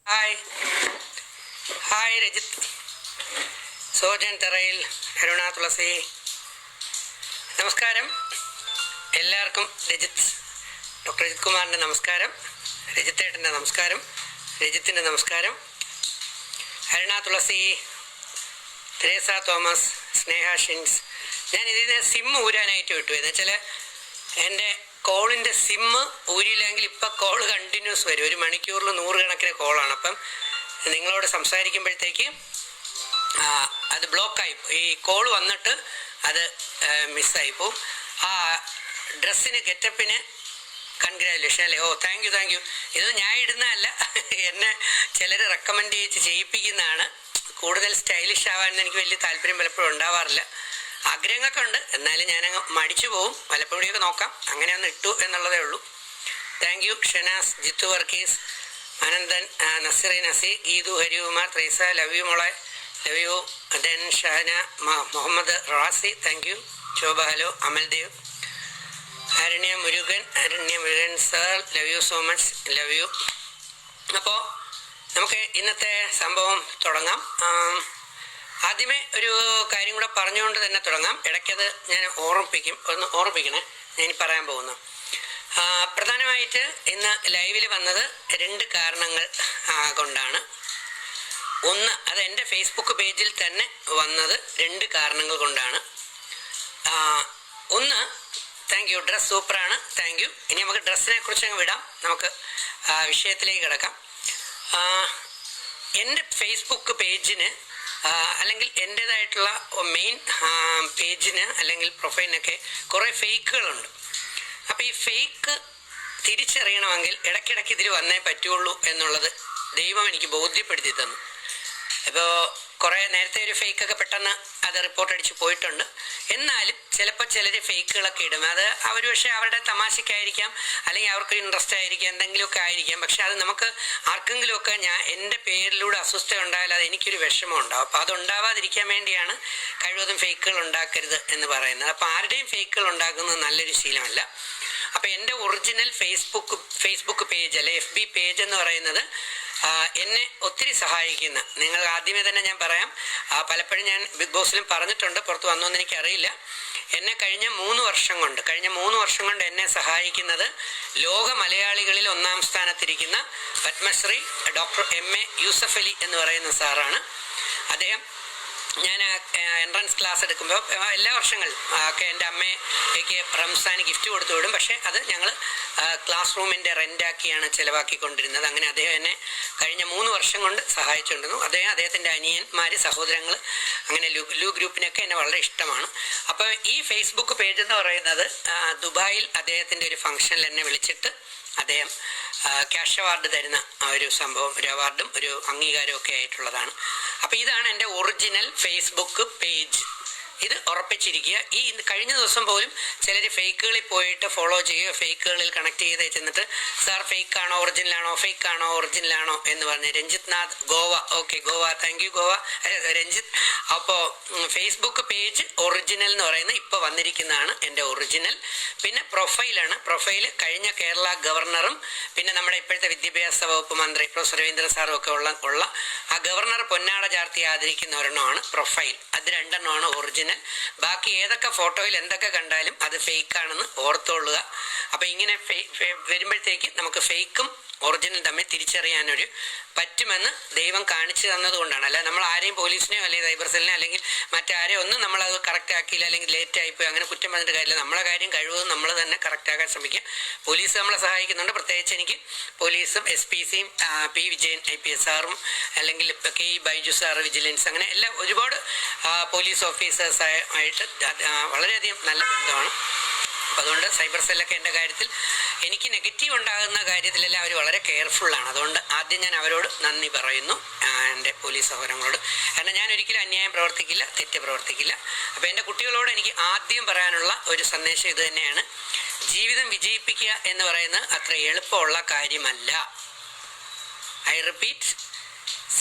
Hi hi Rajith, Sojan തറയിൽ, അരുണ തുളസി. നമസ്കാരം എല്ലാവർക്കും. ഡോക്ടർ രജിത് കുമാറിൻ്റെ നമസ്കാരം, രജിത്തേട്ടൻ്റെ നമസ്കാരം, രജിത്തിൻ്റെ നമസ്കാരം, അരുണ തുളസി, തെരേസ തോമസ്, സ്നേഹ ഷിൻസ്. ഞാൻ ഇതിന് സിം ഊരാനായിട്ട് വിട്ടു. എന്ന് വെച്ചാൽ എൻ്റെ കോളിൻ്റെ സിമ്മ് ഊരിയില്ലെങ്കിൽ ഇപ്പം കോൾ കണ്ടിന്യൂസ് വരും. ഒരു മണിക്കൂറിൽ 100 കണക്കിന് കോളാണ്. അപ്പം നിങ്ങളോട് സംസാരിക്കുമ്പോഴത്തേക്ക് അത് ബ്ലോക്കായി, ഈ കോൾ വന്നിട്ട് അത് മിസ്സായി പോവും. ആ ഡ്രസ്സിന് ഗെറ്റപ്പിന് കൺഗ്രാജുലേഷൻ അല്ലേ? ഓ താങ്ക് യു. ഇത് ഞാൻ ഇടുന്നതല്ല, എന്നെ ചിലർ റെക്കമെൻഡ് ചെയ്യിപ്പിക്കുന്നതാണ്. കൂടുതൽ സ്റ്റൈലിഷ് ആവാൻ എനിക്ക് വലിയ താല്പര്യം പലപ്പോഴും ഉണ്ടാവാറില്ല. ആഗ്രഹങ്ങളൊക്കെ ഉണ്ട്, എന്നാലും ഞാനങ്ങ് മടിച്ചു പോവും. പലപ്പോഴൊക്കെ നോക്കാം, അങ്ങനെ ഒന്ന് ഇട്ടു എന്നുള്ളതേ ഉള്ളൂ. Thank you Shanas, Jithu Varkees, Ananthan, Nasiri Nasi, Geethu, Harikumar, Thraisa, love you മോളെ, love you. Then Shahana, Muhammad Razi, thank you. Shobha hello, Amaldev, Aranya Murugan sir, love you so much, love you. അപ്പോൾ നമുക്ക് ഇന്നത്തെ സംഭവം തുടങ്ങാം. ആദ്യമേ ഒരു കാര്യം കൂടെ പറഞ്ഞുകൊണ്ട് തന്നെ തുടങ്ങാം. ഇടയ്ക്കത് ഞാൻ ഒന്ന് ഓർമ്മിപ്പിക്കണേ ഞാൻ പറയാൻ പോകുന്നു. പ്രധാനമായിട്ട് ഇന്ന് ലൈവിൽ വന്നത് 2 കാരണങ്ങൾ കൊണ്ടാണ്. ഒന്ന്, അത് എൻ്റെ ഫേസ്ബുക്ക് പേജിൽ തന്നെ വന്നത് 2 കാരണങ്ങൾ കൊണ്ടാണ്. ഒന്ന്, താങ്ക് യു, ഡ്രസ്സ് സൂപ്പറാണ്, താങ്ക് യു. ഇനി നമുക്ക് ഡ്രസ്സിനെ കുറിച്ച് അങ്ങ് വിടാം, നമുക്ക് വിഷയത്തിലേക്ക് കിടക്കാം. എൻ്റെ ഫേസ്ബുക്ക് പേജിന് അല്ലെങ്കിൽ എൻ്റേതായിട്ടുള്ള മെയിൻ പേജിന് അല്ലെങ്കിൽ പ്രൊഫൈലിനൊക്കെ കുറേ ഫേക്കുകളുണ്ട്. അപ്പോൾ ഈ ഫേക്ക് തിരിച്ചറിയണമെങ്കിൽ ഇടയ്ക്കിടയ്ക്ക് ഇതിൽ വന്നേ പറ്റുള്ളൂ എന്നുള്ളത് ദൈവം എനിക്ക് ബോധ്യപ്പെടുത്തി തന്നു. ഇപ്പോൾ കുറേ നേരത്തെ ഒരു ഫേക്കൊക്കെ പെട്ടെന്ന് അത് റിപ്പോർട്ട് അടിച്ച് പോയിട്ടുണ്ട്. എന്നാലും ചിലപ്പോൾ ചിലർ ഫേക്കുകളൊക്കെ ഇടും. അത് അവർ പക്ഷേ അവരുടെ തമാശയ്ക്കായിരിക്കാം, അല്ലെങ്കിൽ അവർക്കൊരു ഇൻട്രസ്റ്റ് ആയിരിക്കാം, എന്തെങ്കിലുമൊക്കെ ആയിരിക്കാം. പക്ഷെ അത് നമുക്ക് ആർക്കെങ്കിലുമൊക്കെ എൻ്റെ പേരിലൂടെ അസ്വസ്ഥ ഉണ്ടായാൽ അത് എനിക്കൊരു വിഷമം ഉണ്ടാവും. അപ്പോൾ അതുണ്ടാവാതിരിക്കാൻ വേണ്ടിയാണ് കഴിവതും ഫേക്കുകൾ ഉണ്ടാക്കരുത് എന്ന് പറയുന്നത്. അപ്പോൾ ആരുടെയും ഫേക്കുകൾ ഉണ്ടാക്കുന്നത് നല്ലൊരു ശീലമല്ല. അപ്പോൾ എൻ്റെ ഒറിജിനൽ ഫേസ്ബുക്ക് പേജ് അല്ലെ FB പേജ് എന്ന് പറയുന്നത് എന്നെ ഒത്തിരി സഹായിക്കുന്ന, നിങ്ങൾ ആദ്യമേ തന്നെ ഞാൻ പറയാം, പലപ്പോഴും ഞാൻ ബിഗ് ബോസിലും പറഞ്ഞിട്ടുണ്ട്, പുറത്ത് വന്നോന്ന് എനിക്കറിയില്ല. എന്നെ കഴിഞ്ഞ 3 വർഷം കൊണ്ട് എന്നെ സഹായിക്കുന്നത് ലോക മലയാളികളിൽ 1ാം സ്ഥാനത്തിരിക്കുന്ന പത്മശ്രീ ഡോക്ടർ MA യൂസഫ് അലി എന്ന് പറയുന്ന സാറാണ്. അദ്ദേഹം, ഞാൻ എൻട്രൻസ് ക്ലാസ് എടുക്കുമ്പോൾ എല്ലാ വർഷങ്ങളും ഒക്കെ എൻ്റെ അമ്മയ്ക്ക് റംസാന് ഗിഫ്റ്റ് കൊടുത്തു വിടും. പക്ഷേ അത് ഞങ്ങൾ ക്ലാസ് റൂമിൻ്റെ റെൻ്റാക്കിയാണ് ചിലവാക്കിക്കൊണ്ടിരുന്നത്. അങ്ങനെ അദ്ദേഹം എന്നെ കഴിഞ്ഞ 3 വർഷം കൊണ്ട് സഹായിച്ചുകൊണ്ടിരുന്നു. അദ്ദേഹത്തിൻ്റെ അനിയന്മാർ, സഹോദരങ്ങൾ, അങ്ങനെ ലു ഗ്രൂപ്പിനൊക്കെ എന്നെ വളരെ ഇഷ്ടമാണ്. അപ്പോൾ ഈ ഫേസ്ബുക്ക് പേജ് എന്ന് പറയുന്നത് ദുബായിൽ അദ്ദേഹത്തിൻ്റെ ഒരു ഫംഗ്ഷനിൽ എന്നെ വിളിച്ചിട്ട് അദ്ദേഹം ക്യാഷ് അവാർഡ് തരുന്ന ഒരു സംഭവം, ഒരു അവാർഡും ഒരു അംഗീകാരവും ഒക്കെ ആയിട്ടുള്ളതാണ്. അപ്പോൾ ഇതാണ് എൻ്റെ ഒറിജിനൽ ഫേസ്ബുക്ക് പേജ്. ഇത് ഉറപ്പിച്ചിരിക്കുക. ഈ കഴിഞ്ഞ ദിവസം പോലും ചിലർ ഫേക്കുകളിൽ പോയിട്ട് ഫോളോ ചെയ്യുക, ഫേക്കുകളിൽ കണക്ട് ചെയ്ത് ചെന്നിട്ട് സാർ ഫേക്കാണോ ഒറിജിനലാണോ എന്ന് പറഞ്ഞ് Ranjith Nath, Goa. Okay Goa, thank you Goa, Ranjith. അപ്പോൾ ഫേസ്ബുക്ക് പേജ് ഒറിജിനൽ എന്ന് പറയുന്നത് ഇപ്പോൾ വന്നിരിക്കുന്നതാണ് എൻ്റെ ഒറിജിനൽ. പിന്നെ പ്രൊഫൈൽ കഴിഞ്ഞ കേരള ഗവർണറും പിന്നെ നമ്മുടെ ഇപ്പോഴത്തെ വിദ്യാഭ്യാസ വകുപ്പ് മന്ത്രി പ്രൊഫസർ രവീന്ദ്രൻ സാറും ഒക്കെ ഉള്ള ആ ഗവർണർ പൊന്നാട ചാർത്തി ആദരിക്കുന്ന ഒരെണ്ണമാണ് പ്രൊഫൈൽ. അത് 2 എണ്ണമാണ് ഒറിജിനൽ. ബാക്കി ഏതൊക്കെ ഫോട്ടോയിൽ എന്തൊക്കെ കണ്ടാലും അത് ഫേക്കാണെന്ന് ഓർത്തുകൊള്ളുക. അപ്പം ഇങ്ങനെ വരുമ്പോഴത്തേക്ക് നമുക്ക് ഫേക്കും ഒറിജിനൽ തമ്മിൽ തിരിച്ചറിയാനൊരു പറ്റുമെന്ന് ദൈവം കാണിച്ചു തന്നതുകൊണ്ടാണ്. അല്ല നമ്മൾ ആരെയും പോലീസിനെയോ അല്ലെങ്കിൽ സൈബർ സെല്ലിനെയോ അല്ലെങ്കിൽ മറ്റാരെയോ ഒന്നും നമ്മളത് കറക്റ്റ് ആക്കിയില്ല, അല്ലെങ്കിൽ ലേറ്റ് ആയിപ്പോയി, അങ്ങനെ കുറ്റം പറഞ്ഞിട്ട് കാര്യമില്ല. നമ്മളെ കാര്യം കഴിവതും നമ്മൾ തന്നെ കറക്റ്റ് ആക്കാൻ ശ്രമിക്കുക. പോലീസ് നമ്മളെ സഹായിക്കുന്നുണ്ട്. പ്രത്യേകിച്ച് എനിക്ക് പോലീസും SPCയും P വിജയൻ IPS സാറും അല്ലെങ്കിൽ KE ബൈജു സാറ് വിജിലൻസ്, അങ്ങനെ എല്ലാം ഒരുപാട് പോലീസ് ഓഫീസേഴ്സായിട്ട് വളരെയധികം നല്ല ബന്ധമാണ്. അപ്പോൾ അതുകൊണ്ട് സൈബർ സെല്ലൊക്കെ എൻ്റെ കാര്യത്തിൽ എനിക്ക് നെഗറ്റീവ് ഉണ്ടാകുന്ന കാര്യത്തിലെല്ലാം അവർ വളരെ കെയർഫുള്ളാണ്. അതുകൊണ്ട് ആദ്യം ഞാൻ അവരോട് നന്ദി പറയുന്നു, എൻ്റെ പോലീസ് സഹോദരങ്ങളോട്. കാരണം ഞാൻ ഒരിക്കലും അന്യായം പ്രവർത്തിക്കില്ല, തെറ്റ് പ്രവർത്തിക്കില്ല. അപ്പോൾ എൻ്റെ കുട്ടികളോട് എനിക്ക് ആദ്യം പറയാനുള്ള ഒരു സന്ദേശം ഇത് തന്നെയാണ്. ജീവിതം വിജയിപ്പിക്കുക എന്ന് പറയുന്നത് അത്ര എളുപ്പമുള്ള കാര്യമല്ല. ഐ റിപ്പീറ്റ്,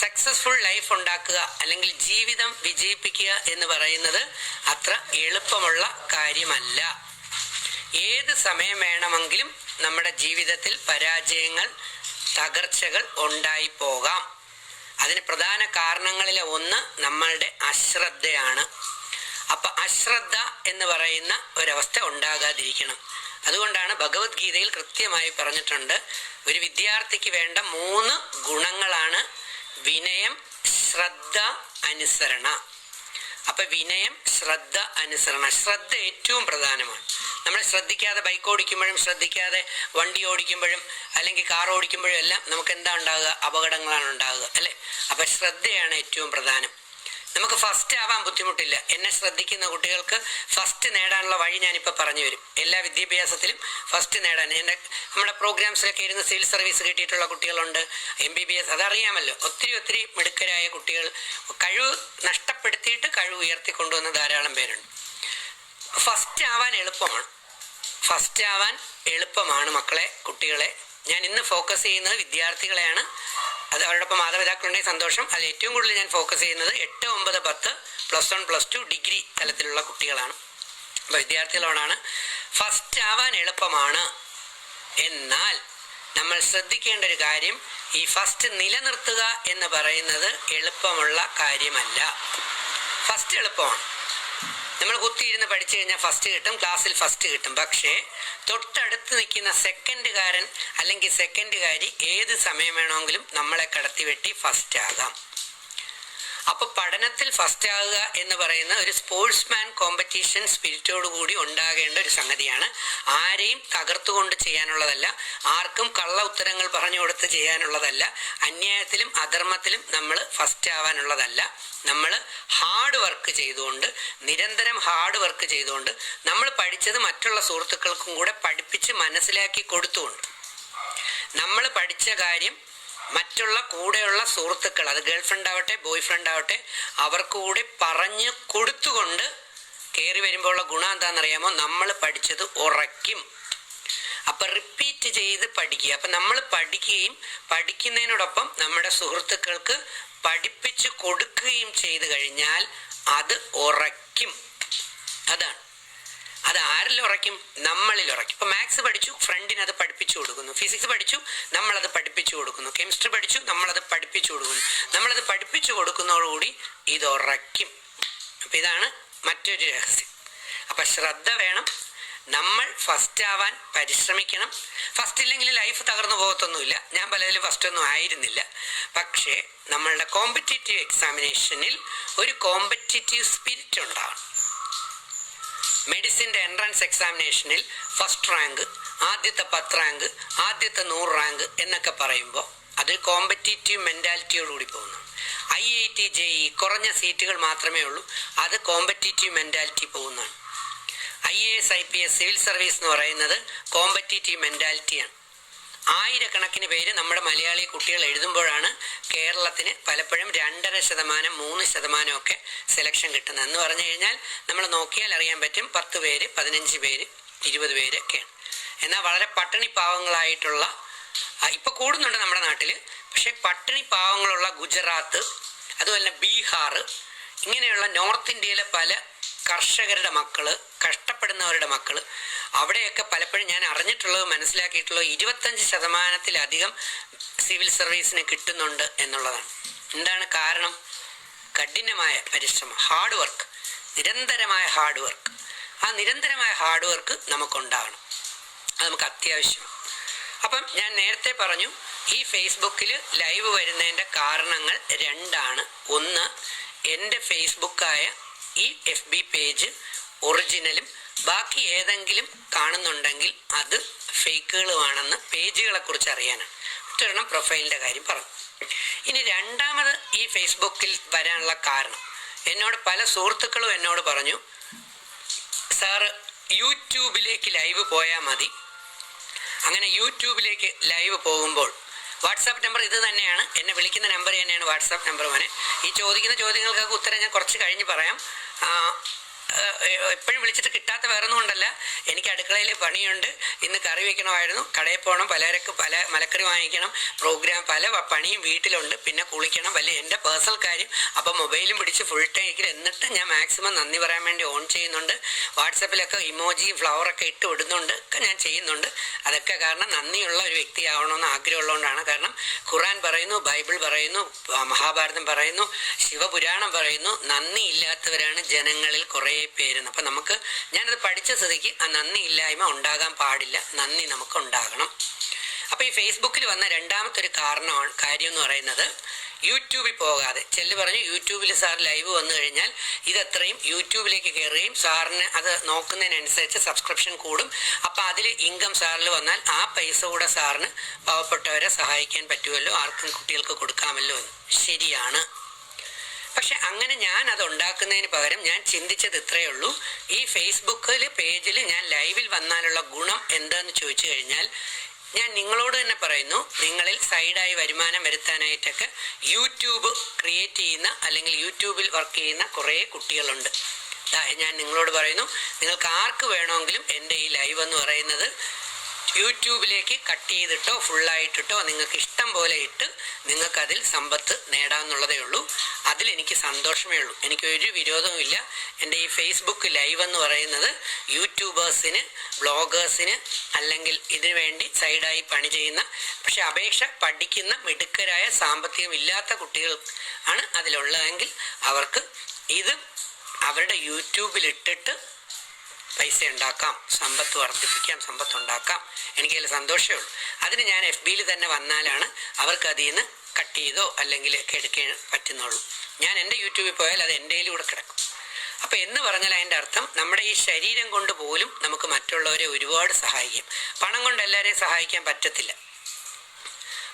സക്സസ്ഫുൾ ലൈഫ് ഉണ്ടാക്കുക അല്ലെങ്കിൽ ജീവിതം വിജയിപ്പിക്കുക എന്ന് പറയുന്നത് അത്ര എളുപ്പമുള്ള കാര്യമല്ല. ഏത് സമയം വേണമെങ്കിലും നമ്മുടെ ജീവിതത്തിൽ പരാജയങ്ങൾ തകർച്ചകൾ ഉണ്ടായിപ്പോകാം. അതിന് പ്രധാന കാരണങ്ങളിലെ ഒന്ന് നമ്മളുടെ അശ്രദ്ധയാണ്. അപ്പം അശ്രദ്ധ എന്ന് പറയുന്ന ഒരവസ്ഥ ഉണ്ടാകാതിരിക്കണം. അതുകൊണ്ടാണ് ഭഗവത്ഗീതയിൽ കൃത്യമായി പറഞ്ഞിട്ടുണ്ട്, ഒരു വിദ്യാർത്ഥിക്ക് വേണ്ട 3 ഗുണങ്ങളാണ് വിനയം, ശ്രദ്ധ, അനുസരണ. അപ്പം വിനയം, ശ്രദ്ധ, അനുസരണ. ശ്രദ്ധ ഏറ്റവും പ്രധാനമാണ്. നമ്മൾ ശ്രദ്ധിക്കാതെ ബൈക്ക് ഓടിക്കുമ്പോഴും ശ്രദ്ധിക്കാതെ വണ്ടി ഓടിക്കുമ്പോഴും അല്ലെങ്കിൽ കാർ ഓടിക്കുമ്പോഴും എല്ലാം നമുക്ക് എന്താ ഉണ്ടാകുക? അപകടങ്ങളാണ് ഉണ്ടാകുക, അല്ലേ? അപ്പം ശ്രദ്ധയാണ് ഏറ്റവും പ്രധാനം. നമുക്ക് ഫസ്റ്റ് ആവാൻ ബുദ്ധിമുട്ടില്ല. എന്നെ ശ്രദ്ധിക്കുന്ന കുട്ടികൾക്ക് ഫസ്റ്റ് നേടാനുള്ള വഴി ഞാനിപ്പോൾ പറഞ്ഞു വരും. എല്ലാ വിദ്യാഭ്യാസത്തിലും ഫസ്റ്റ് നേടാൻ നമ്മുടെ പ്രോഗ്രാംസിലൊക്കെ ഇരുന്ന് സിവിൽ സർവീസ് കിട്ടിയിട്ടുള്ള കുട്ടികളുണ്ട്, MBBS, അതറിയാമല്ലോ. ഒത്തിരി മിടുക്കരായ കുട്ടികൾ കഴിവ് നഷ്ടപ്പെടുത്തിയിട്ട് കഴിവ് ഉയർത്തിക്കൊണ്ടുവന്ന ധാരാളം പേരുണ്ട്. ഫസ്റ്റ് ആവാൻ എളുപ്പമാണ് മക്കളെ, കുട്ടികളെ. ഞാൻ ഇന്ന് ഫോക്കസ് ചെയ്യുന്നത് വിദ്യാർത്ഥികളെയാണ്. അത് അവരോടൊപ്പം മാതാപിതാക്കളുണ്ടെങ്കിൽ സന്തോഷം. അതിൽ ഏറ്റവും കൂടുതൽ ഞാൻ ഫോക്കസ് ചെയ്യുന്നത് 8, 9, 10, +1, +2 ഡിഗ്രി തലത്തിലുള്ള കുട്ടികളാണ്. അപ്പോൾ വിദ്യാർത്ഥികളോടാണ്. ഫസ്റ്റ് ആവാൻ എളുപ്പമാണ്, എന്നാൽ നമ്മൾ ശ്രദ്ധിക്കേണ്ട ഒരു കാര്യം, ഈ ഫസ്റ്റ് നിലനിർത്തുക എന്ന് പറയുന്നത് എളുപ്പമുള്ള കാര്യമല്ല. ഫസ്റ്റ് എളുപ്പമാണ്. നമ്മൾ കുത്തിയിരുന്ന് പഠിച്ചു കഴിഞ്ഞാൽ ഫസ്റ്റ് കിട്ടും, ക്ലാസ്സിൽ ഫസ്റ്റ് കിട്ടും. പക്ഷേ തൊട്ടടുത്ത് നിൽക്കുന്ന സെക്കൻഡുകാരൻ അല്ലെങ്കിൽ സെക്കൻഡുകാരി ഏത് സമയം വേണമെങ്കിലും നമ്മളെ കടത്തിവെട്ടി ഫസ്റ്റ് ആകാം. അപ്പോൾ പഠനത്തിൽ ഫസ്റ്റ് ആകുക എന്ന് പറയുന്ന ഒരു സ്പോർട്സ്മാൻ കോമ്പറ്റീഷൻ സ്പിരിറ്റോടുകൂടി ഉണ്ടാകേണ്ട ഒരു സംഗതിയാണ്. ആരെയും തകർത്തുകൊണ്ട് ചെയ്യാനുള്ളതല്ല, ആർക്കും കള്ള ഉത്തരങ്ങൾ പറഞ്ഞു കൊടുത്ത് ചെയ്യാനുള്ളതല്ല, അന്യായത്തിലും അധർമ്മത്തിലും നമ്മൾ ഫസ്റ്റ് ആവാനുള്ളതല്ല. നമ്മൾ ഹാർഡ് വർക്ക് ചെയ്തുകൊണ്ട്, നിരന്തരം ഹാർഡ് വർക്ക് ചെയ്തുകൊണ്ട്, നമ്മൾ പഠിച്ചത് മറ്റുള്ള സുഹൃത്തുക്കൾക്കും കൂടെ പഠിപ്പിച്ച് മനസ്സിലാക്കി കൊടുത്തുകൊണ്ട്, നമ്മൾ പഠിച്ച കാര്യം മറ്റുള്ള കൂടെയുള്ള സുഹൃത്തുക്കൾ, അത് ഗേൾ ഫ്രണ്ട് ആവട്ടെ ബോയ് ഫ്രണ്ട് ആവട്ടെ, അവർക്ക് കൂടി പറഞ്ഞു കൊടുത്തുകൊണ്ട് കയറി വരുമ്പോഴുള്ള ഗുണം എന്താണെന്നറിയാമോ? നമ്മൾ പഠിച്ചത് ഉറയ്ക്കും. അപ്പം റിപ്പീറ്റ് ചെയ്ത് പഠിക്കുക. അപ്പം നമ്മൾ പഠിക്കുകയും പഠിക്കുന്നതിനോടൊപ്പം നമ്മുടെ സുഹൃത്തുക്കൾക്ക് പഠിപ്പിച്ച് കൊടുക്കുകയും ചെയ്തു കഴിഞ്ഞാൽ അത് ഉറയ്ക്കും. അതാണ്. അത് ആരിൽ ഉറയ്ക്കും? നമ്മളിൽ ഉറയ്ക്കും. ഇപ്പം മാത്സ് പഠിച്ചു, ഫ്രണ്ടിന് അത് പഠിപ്പിച്ചു കൊടുക്കുന്നു. ഫിസിക്സ് പഠിച്ചു, നമ്മളത് പഠിപ്പിച്ചു കൊടുക്കുന്നു. കെമിസ്ട്രി പഠിച്ചു, നമ്മളത് പഠിപ്പിച്ചു കൊടുക്കുന്നു. നമ്മളത് പഠിപ്പിച്ചു കൊടുക്കുന്നതോടുകൂടി ഇത് ഉറയ്ക്കും. അപ്പം ഇതാണ് മറ്റൊരു രഹസ്യം. അപ്പം ശ്രദ്ധ വേണം. നമ്മൾ ഫസ്റ്റ് ആവാൻ പരിശ്രമിക്കണം. ഫസ്റ്റ് ഇല്ലെങ്കിൽ ലൈഫ് തകർന്നു പോകത്തൊന്നുമില്ല. ഞാൻ പലതിലും ഫസ്റ്റൊന്നും ആയിരുന്നില്ല. പക്ഷേ നമ്മളുടെ കോമ്പറ്റേറ്റീവ് എക്സാമിനേഷനിൽ ഒരു കോമ്പറ്റേറ്റീവ് സ്പിരിറ്റ് ഉണ്ടാവണം. മെഡിസിൻ്റെ എൻട്രൻസ് എക്സാമിനേഷനിൽ ഫസ്റ്റ് റാങ്ക്, ആദ്യത്തെ 10 റാങ്ക്, ആദ്യത്തെ 100 റാങ്ക് എന്നൊക്കെ പറയുമ്പോൾ അതൊരു കോമ്പറ്റേറ്റീവ് മെൻറ്റാലിറ്റിയോടുകൂടി പോകുന്നു. IIT JEE കുറഞ്ഞ സീറ്റുകൾ മാത്രമേ ഉള്ളൂ, അത് കോമ്പറ്റേറ്റീവ് മെൻറ്റാലിറ്റി പോകുന്നതാണ്. IAS IPS സിവിൽ സർവീസ് എന്ന് പറയുന്നത് കോമ്പറ്റേറ്റീവ് മെൻറ്റാലിറ്റിയാണ്. ആയിരക്കണക്കിന് പേര് നമ്മുടെ മലയാളി കുട്ടികൾ എഴുതുമ്പോഴാണ് കേരളത്തിന് പലപ്പോഴും 2.5%, 3% ഒക്കെ സെലക്ഷൻ കിട്ടുന്നത്. എന്ന് പറഞ്ഞു കഴിഞ്ഞാൽ നമ്മൾ നോക്കിയാൽ അറിയാൻ പറ്റും, 10 പേര്, 15 പേര്, 20 പേരൊക്കെയാണ്. എന്നാൽ വളരെ പട്ടിണി പാവങ്ങളായിട്ടുള്ള, ഇപ്പോൾ കൂടുന്നുണ്ട് നമ്മുടെ നാട്ടിൽ, പക്ഷേ പട്ടിണി പാവങ്ങളുള്ള ഗുജറാത്ത്, അതുപോലെ ബീഹാർ, ഇങ്ങനെയുള്ള നോർത്ത് ഇന്ത്യയിലെ പല കർഷകരുടെ മക്കൾ, കഷ്ടപ്പെടുന്നവരുടെ മക്കൾ, അവിടെയൊക്കെ പലപ്പോഴും ഞാൻ അറിഞ്ഞിട്ടുള്ളത്, മനസ്സിലാക്കിയിട്ടുള്ളത് 25%-ലധികം സിവിൽ സർവീസിന് കിട്ടുന്നുണ്ട് എന്നുള്ളതാണ്. എന്താണ് കാരണം? കഠിനമായ പരിശ്രമം, ഹാർഡ് വർക്ക്, നിരന്തരമായ ഹാർഡ് വർക്ക്. ആ നിരന്തരമായ ഹാർഡ് വർക്ക് നമുക്കുണ്ടാകണം. അത് നമുക്ക് അത്യാവശ്യമാണ്. അപ്പം ഞാൻ നേരത്തെ പറഞ്ഞു, ഈ ഫേസ്ബുക്കിൽ ലൈവ് വരുന്നതിൻ്റെ കാരണങ്ങൾ 2ആണ്. ഒന്ന്, എൻ്റെ ഫേസ്ബുക്കായ ഈ FB പേജ് ഒറിജിനലും ബാക്കി ഏതെങ്കിലും കാണുന്നുണ്ടെങ്കിൽ അത് ഫേക്കുകളുമാണെന്ന് പേജുകളെ കുറിച്ച് അറിയാനാണ്. മറ്റൊരെണ്ണം പ്രൊഫൈലിൻ്റെ കാര്യം പറഞ്ഞു. ഇനി രണ്ടാമത് ഈ ഫേസ്ബുക്കിൽ വരാനുള്ള കാരണം, എന്നോട് പല സുഹൃത്തുക്കളും എന്നോട് പറഞ്ഞു, സാറ് യൂട്യൂബിലേക്ക് ലൈവ് പോയാൽ മതി. അങ്ങനെ യൂട്യൂബിലേക്ക് ലൈവ് പോകുമ്പോൾ വാട്സാപ്പ് നമ്പർ ഇത് തന്നെയാണ്, എന്നെ വിളിക്കുന്ന നമ്പർ തന്നെയാണ് വാട്സാപ്പ് നമ്പർ. മോനെ, ഈ ചോദിക്കുന്ന ചോദ്യങ്ങൾക്കൊക്കെ ഉത്തരം ഞാൻ കുറച്ച് കഴിഞ്ഞ് പറയാം. എപ്പോഴും വിളിച്ചിട്ട് കിട്ടാത്ത വേറൊന്നും കൊണ്ടല്ല, എനിക്ക് അടുക്കളയിൽ പണിയുണ്ട്, ഇന്ന് കറി വെക്കണമായിരുന്നു, കടയിൽ പോകണം, പല മലക്കറി വാങ്ങിക്കണം, പ്രോഗ്രാം പല പണിയും വീട്ടിലുണ്ട്, പിന്നെ കുളിക്കണം, എൻ്റെ പേഴ്സണൽ കാര്യം. അപ്പോൾ മൊബൈലും പിടിച്ച് ഫുൾ ടൈം എന്നിട്ട് ഞാൻ മാക്സിമം നന്ദി പറയാൻ വേണ്ടി ഓൺ ചെയ്യുന്നുണ്ട്. വാട്സപ്പിലൊക്കെ ഇമോജി ഫ്ലവറൊക്കെ ഇട്ട് വിടുന്നുണ്ട്, ഒക്കെ ഞാൻ ചെയ്യുന്നുണ്ട്. അതൊക്കെ കാരണം നന്ദിയുള്ള ഒരു വ്യക്തിയാവണമെന്ന് ആഗ്രഹമുള്ളതുകൊണ്ടാണ്. കാരണം ഖുർആൻ പറയുന്നു, ബൈബിൾ പറയുന്നു, മഹാഭാരതം പറയുന്നു, ശിവപുരാണം പറയുന്നു, നന്ദി ഇല്ലാത്തവരാണ് ജനങ്ങളിൽ കുറേ പേരെന്ന്. അപ്പം നമുക്ക് ഞാനത് പഠിച്ച സ്ഥിതിക്ക് ആ നന്ദി ഇല്ലായ്മ ഉണ്ടാകാൻ പാടില്ല, നന്ദി നമുക്ക് ഉണ്ടാകണം. അപ്പോൾ ഈ ഫേസ്ബുക്കിൽ വന്ന രണ്ടാമത്തെ ഒരു കാര്യം എന്ന് പറയുന്നത് യൂട്യൂബിൽ പോകാതെ. ചെല്ല് പറഞ്ഞു യൂട്യൂബിൽ സാർ ലൈവ് വന്നു കഴിഞ്ഞാൽ ഇതത്രയും യൂട്യൂബിലേക്ക് കയറുകയും സാറിന് അത് നോക്കുന്നതിനനുസരിച്ച് സബ്സ്ക്രിപ്ഷൻ കൂടും. അപ്പം അതിൽ ഇൻകം സാറിൽ വന്നാൽ ആ പൈസ കൂടെ സാറിന് പാവപ്പെട്ടവരെ സഹായിക്കാൻ പറ്റുമല്ലോ, ആർക്കും കുട്ടികൾക്ക് കൊടുക്കാമല്ലോ എന്ന്. ശരിയാണ്. പക്ഷെ അങ്ങനെ ഞാൻ അത് ഉണ്ടാക്കുന്നതിന് പകരം ഞാൻ ചിന്തിച്ചത് ഇത്രയേ ഉള്ളൂ. ഈ ഫേസ്ബുക്കിൽ പേജിൽ ഞാൻ ലൈവിൽ വന്നാലുള്ള ഗുണം എന്താന്ന് ചോദിച്ചു കഴിഞ്ഞാൽ, ഞാൻ നിങ്ങളോട് തന്നെ പറയുന്നു, നിങ്ങളിൽ സൈഡായി വരുമാനം വരുത്താനായിട്ടൊക്കെ യൂട്യൂബ് ക്രിയേറ്റ് ചെയ്യുന്ന അല്ലെങ്കിൽ യൂട്യൂബിൽ വർക്ക് ചെയ്യുന്ന കുറേ കുട്ടികളുണ്ട്. ഞാൻ നിങ്ങളോട് പറയുന്നു, നിങ്ങൾക്ക് ആർക്ക് വേണമെങ്കിലും എൻ്റെ ഈ ലൈവ് എന്ന് പറയുന്നത് യൂട്യൂബിലേക്ക് കട്ട് ചെയ്തിട്ടോ ഫുള്ളായിട്ടിട്ടോ നിങ്ങൾക്ക് ഇഷ്ടം പോലെ ഇട്ട് നിങ്ങൾക്കതിൽ സമ്പത്ത് നേടാമെന്നുള്ളതേ ഉള്ളൂ. അതിലെനിക്ക് സന്തോഷമേ ഉള്ളൂ. എനിക്കൊരു വിരോധവുമില്ല. എൻ്റെ ഈ ഫേസ്ബുക്ക് ലൈവ് എന്ന് പറയുന്നത് യൂട്യൂബേഴ്സിന്, ബ്ലോഗേഴ്സിന് അല്ലെങ്കിൽ ഇതിനു വേണ്ടി സൈഡായി പണി ചെയ്യുന്ന പക്ഷെ അപേക്ഷ പഠിക്കുന്ന മിടുക്കരായ സാമ്പത്തികമില്ലാത്ത കുട്ടികൾ ആണ് അതിലുള്ളതെങ്കിൽ അവർക്ക് ഇത് അവരുടെ യൂട്യൂബിലിട്ടിട്ട് പൈസ ഉണ്ടാക്കാം, സമ്പത്ത് വർദ്ധിപ്പിക്കാം, സമ്പത്ത് ഉണ്ടാക്കാം. എനിക്കതിൽ സന്തോഷമേ ഉള്ളൂ. അതിന് ഞാൻ FBയിൽ തന്നെ വന്നാലാണ് അവർക്ക് അതിൽ നിന്ന് കട്ട് ചെയ്തോ അല്ലെങ്കിൽ ഒക്കെ എടുക്കാൻ പറ്റുന്നുള്ളൂ. ഞാൻ എൻ്റെ യൂട്യൂബിൽ പോയാൽ അത് എൻ്റെ കൂടെ കിടക്കും. അപ്പോൾ എന്ന് പറഞ്ഞാൽ അതിൻ്റെ അർത്ഥം നമ്മുടെ ഈ ശരീരം കൊണ്ട് പോലും നമുക്ക് മറ്റുള്ളവരെ ഒരുപാട് സഹായിക്കും. പണം കൊണ്ട് എല്ലാവരെയും സഹായിക്കാൻ പറ്റത്തില്ല.